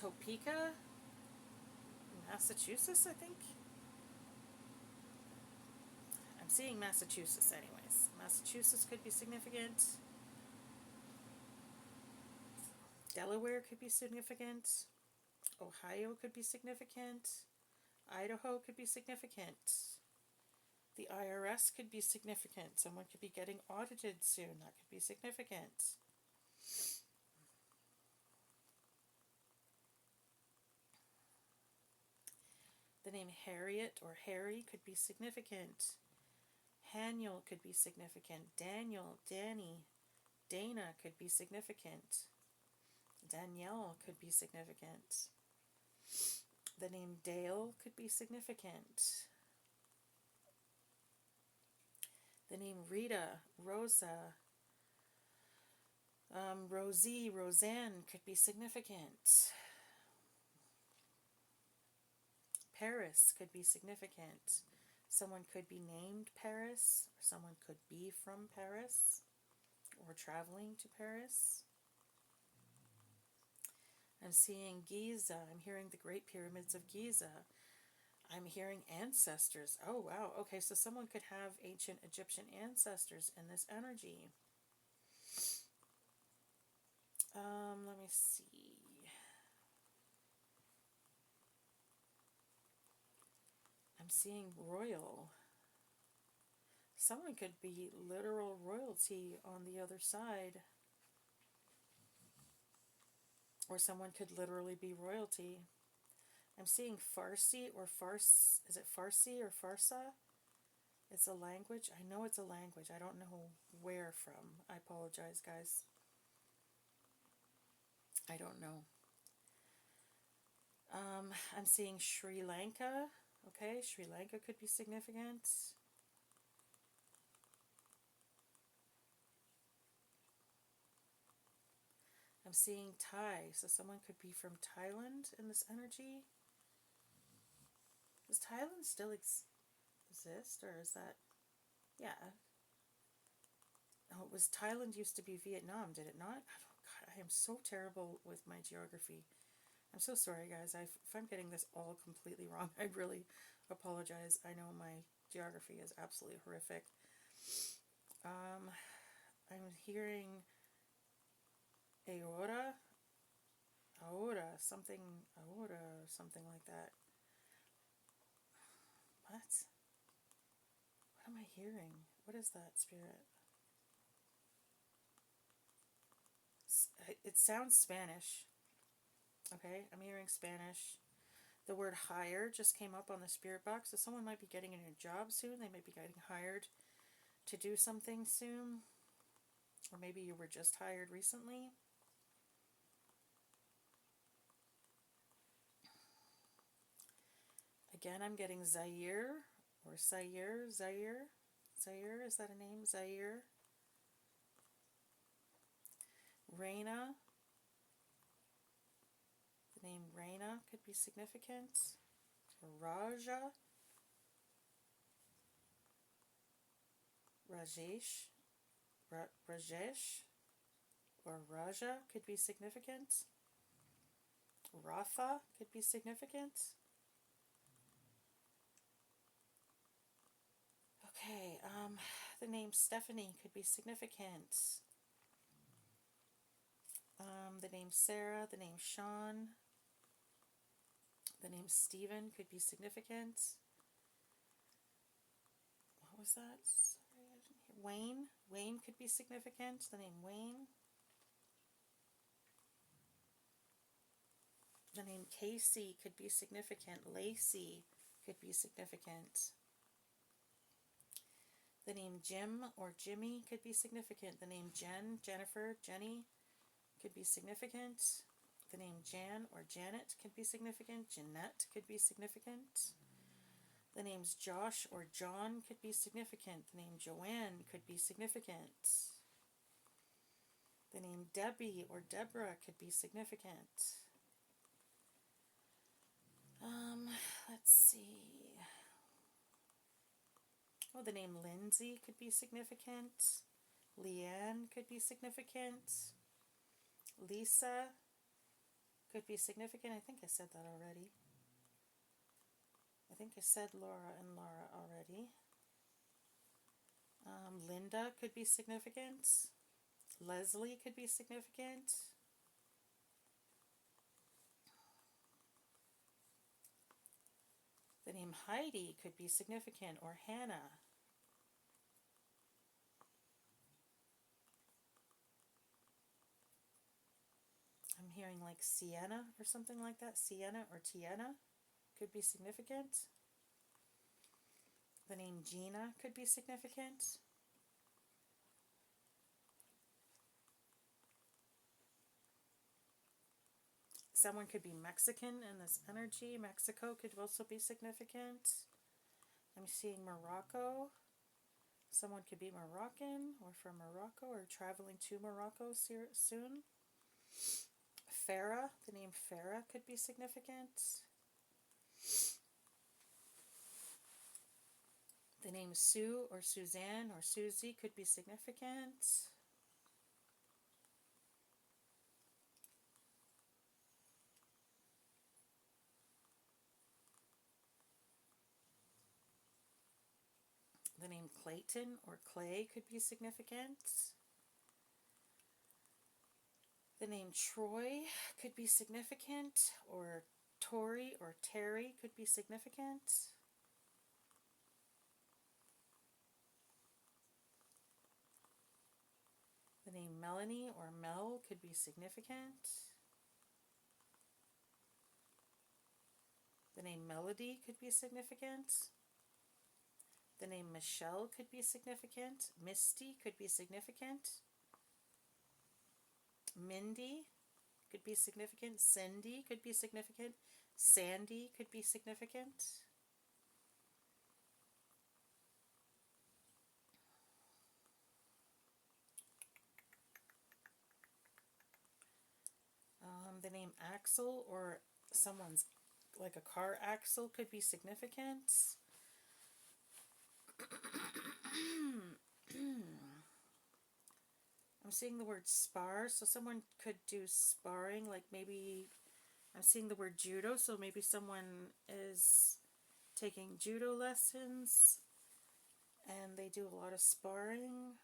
Topeka, Massachusetts, I think. I'm seeing Massachusetts anyways. Massachusetts could be significant. Delaware could be significant. Ohio could be significant. Idaho could be significant. The IRS could be significant. Someone could be getting audited soon. That could be significant. The name Harriet or Harry could be significant. Haniel could be significant. Daniel, Danny, Dana could be significant. Danielle could be significant. The name Dale could be significant. The name Rita, Rosa, Rosie, Roseanne could be significant. Paris could be significant. Someone could be named Paris, or someone could be from Paris, or traveling to Paris. I'm seeing Giza. I'm hearing the Great Pyramids of Giza. I'm hearing ancestors. Oh, wow. Okay, so someone could have ancient Egyptian ancestors in this energy. Let me see. I'm seeing royal. Someone could be literal royalty on the other side. Or someone could literally be royalty. I'm seeing Farsi or Fars. Is it Farsi or Farsa? It's a language. I know it's a language. I don't know where from. I apologize, guys. I don't know. I'm seeing Sri Lanka. Okay, Sri Lanka could be significant. I'm seeing Thai, so someone could be from Thailand in this energy. Does Thailand still exist, or is that... Yeah. Oh, it was Thailand used to be Vietnam, did it not? God, I am so terrible with my geography. I'm so sorry, guys. If I'm getting this all completely wrong, I really apologize. I know my geography is absolutely horrific. I'm hearing aorta, aorta, or something like that. What? What am I hearing? What is that, spirit? It sounds Spanish. Okay, I'm hearing Spanish. The word hire just came up on the spirit box, so someone might be getting a new job soon. They might be getting hired to do something soon. Or maybe you were just hired recently. Again, I'm getting Zaire or Zaire. Zaire, is that a name? Zaire. Reina. The name Reina could be significant. Raja. Rajesh. Rajesh or Raja could be significant. Ratha could be significant. Okay, the name Stephanie could be significant. The name Sarah, the name Sean, the name Stephen could be significant. What was that? Sorry, I didn't hear. Wayne. Wayne could be significant. The name Wayne. The name Casey could be significant. Lacey could be significant. The name Jim or Jimmy could be significant. The name Jen, Jennifer, Jenny could be significant. The name Jan or Janet could be significant. Jeanette could be significant. The names Josh or John could be significant. The name Joanne could be significant. The name Debbie or Deborah could be significant. Let's see. Oh, the name Lindsay could be significant. Leanne could be significant. Lisa could be significant. I think I said that already. I think I said Laura and Laura already. Linda could be significant. Leslie could be significant. The name Heidi could be significant, or Hannah. I'm hearing like Sienna or something like that. Sienna or Tiana could be significant. The name Gina could be significant. Someone could be Mexican in this energy. Mexico could also be significant. I'm seeing Morocco. Someone could be Moroccan or from Morocco or traveling to Morocco soon. Farah, the name Farah could be significant. The name Sue or Suzanne or Susie could be significant. The name Clayton or Clay could be significant. The name Troy could be significant, or Tori or Terry could be significant. The name Melanie or Mel could be significant. The name Melody could be significant. The name Michelle could be significant. Misty could be significant. Mindy could be significant. Cindy could be significant. Sandy could be significant. The name Axel or someone's like a car axle could be significant. I'm seeing the word spar, so someone could do sparring, like maybe I'm seeing the word judo, so maybe someone is taking judo lessons and they do a lot of sparring.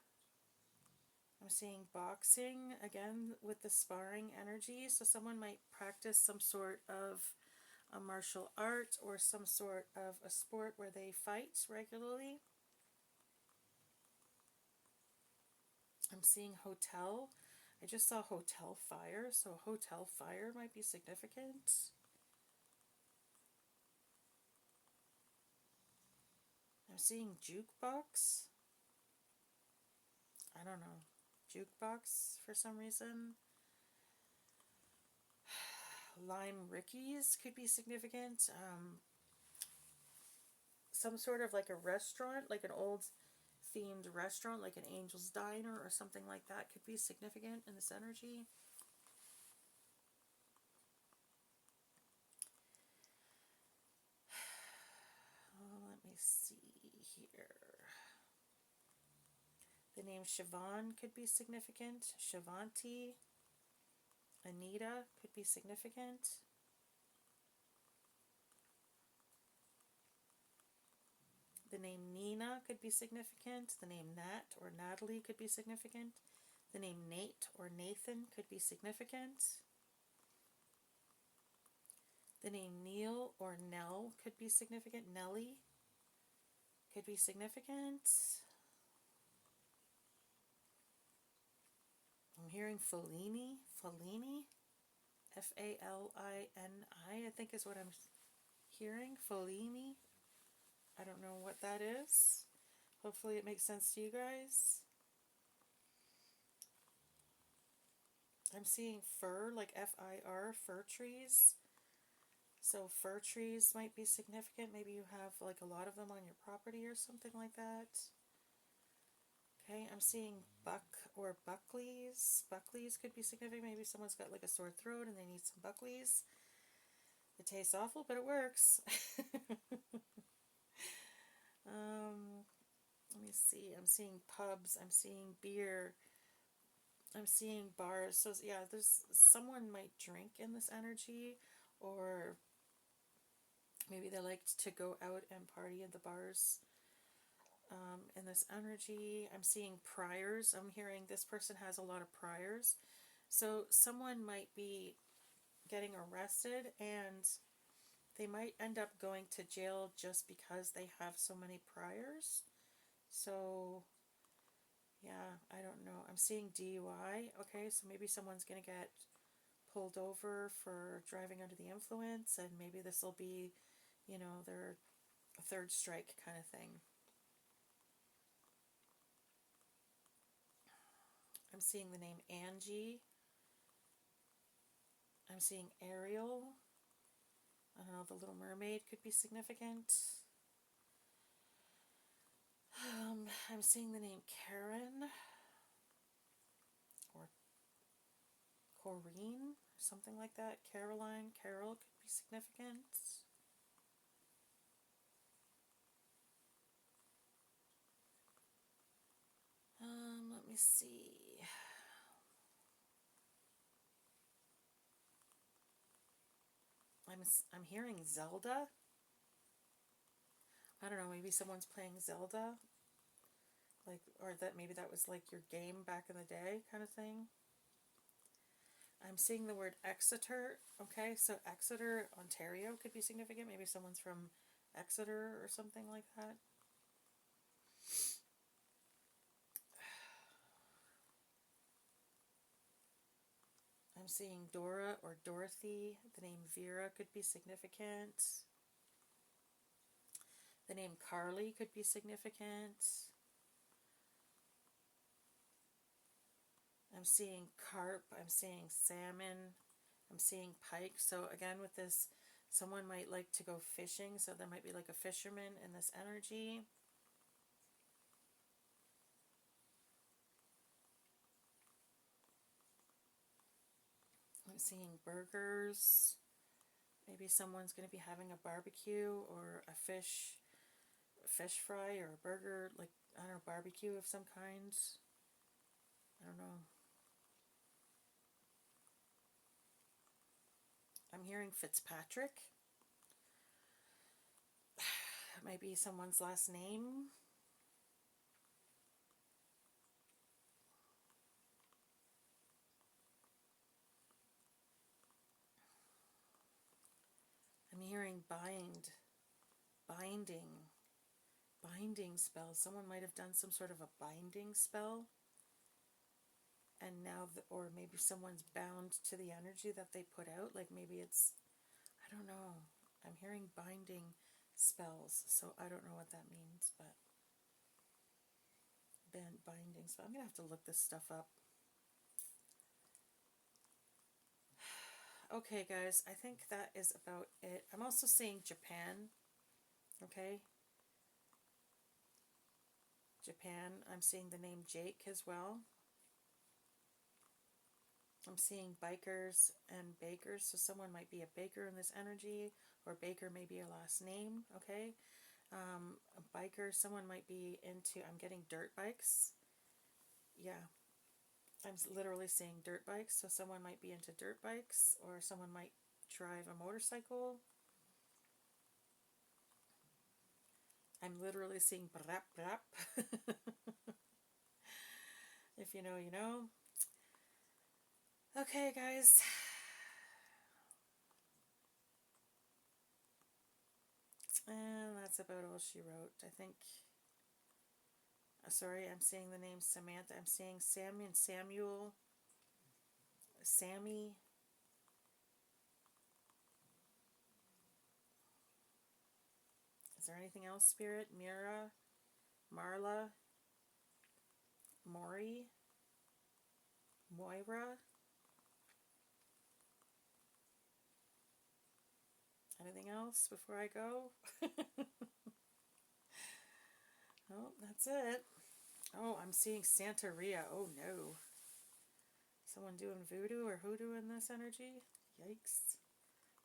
I'm seeing boxing again with the sparring energy, so someone might practice some sort of a martial art or some sort of a sport where they fight regularly. I'm seeing hotel. I just saw hotel fire, so hotel fire might be significant. I'm seeing jukebox. I don't know. Jukebox for some reason. Lime Ricky's could be significant. Some sort of like a restaurant, like an old themed restaurant, like an Angel's Diner or something like that, could be significant in this energy. Let me see here. The name Siobhan could be significant. Shivanti. Anita could be significant. The name Nina could be significant. The name Nat or Natalie could be significant. The name Nate or Nathan could be significant. The name Neil or Nell could be significant. Nellie could be significant. I'm hearing Fellini. F-A-L-I-N-I, I think is what I'm hearing. Fellini. I don't know what that is. Hopefully it makes sense to you guys. I'm seeing fir, like F-I-R, fir trees. So fir trees might be significant. Maybe you have like a lot of them on your property or something like that. Okay, I'm seeing buck or Buckleys. Buckleys could be significant. Maybe someone's got like a sore throat and they need some Buckleys. It tastes awful, but it works. Let me see. I'm seeing pubs. I'm seeing beer. I'm seeing bars. So yeah, there's someone might drink in this energy, or maybe they like to go out and party at the bars. In this energy, I'm seeing priors. I'm hearing this person has a lot of priors. So someone might be getting arrested and they might end up going to jail just because they have so many priors. So yeah, I don't know. I'm seeing DUI. Okay, so maybe someone's going to get pulled over for driving under the influence, and maybe this will be, their third strike kind of thing. I'm seeing the name Angie. I'm seeing Ariel. I don't know, the Little Mermaid could be significant. I'm seeing the name Karen or Corrine, something like that. Caroline, Carol could be significant. Let me see. I'm hearing Zelda. I don't know, maybe someone's playing Zelda. Like, or that maybe that was like your game back in the day kind of thing. I'm seeing the word Exeter. Okay, so Exeter, Ontario could be significant. Maybe someone's from Exeter or something like that. I'm seeing Dora or Dorothy. The name Vera could be significant. The name Carly could be significant. I'm seeing carp. I'm seeing salmon. I'm seeing pike. So again, with this, someone might like to go fishing. So there might be like a fisherman in this energy. I'm seeing burgers. Maybe someone's going to be having a barbecue or a fish fry or a burger, like, I don't know, barbecue of some kind. I don't know. I'm hearing Fitzpatrick. It might be someone's last name. I'm hearing binding spells. Someone might have done some sort of a binding spell, and now, or maybe someone's bound to the energy that they put out. Like maybe it's, I don't know. I'm hearing binding spells, so I don't know what that means, but binding spell. I'm gonna have to look this stuff up. Okay, guys, I think that is about it. I'm also seeing Japan. Okay, Japan. I'm seeing the name Jake as well. I'm seeing bikers and bakers, so someone might be a baker in this energy, or baker may be your last name, okay? A biker, someone might be into, I'm getting dirt bikes. Yeah, I'm literally seeing dirt bikes, so someone might be into dirt bikes, or someone might drive a motorcycle. I'm literally seeing brap brap. If you know, you know. Okay, guys. And that's about all she wrote, I think. Sorry, I'm seeing the name Samantha. I'm seeing Sammy and Samuel. Sammy. Is there anything else, Spirit? Mira. Marla. Maury. Moira. Anything else before I go? Oh, that's it. Oh, I'm seeing Santeria. Oh no. Someone doing voodoo or hoodoo in this energy? Yikes.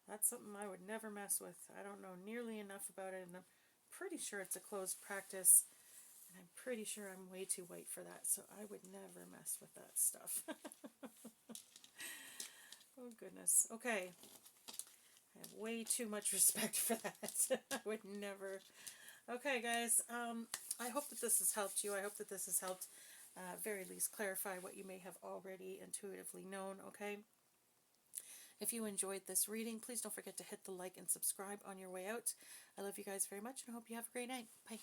That's something I would never mess with. I don't know nearly enough about it, and I'm pretty sure it's a closed practice, and I'm pretty sure I'm way too white for that, so I would never mess with that stuff. Oh, goodness. Okay. I have way too much respect for that. I would never. Okay, guys. I hope that this has helped you. I hope that this has helped, very least, clarify what you may have already intuitively known, okay? If you enjoyed this reading, please don't forget to hit the like and subscribe on your way out. I love you guys very much and I hope you have a great night. Bye.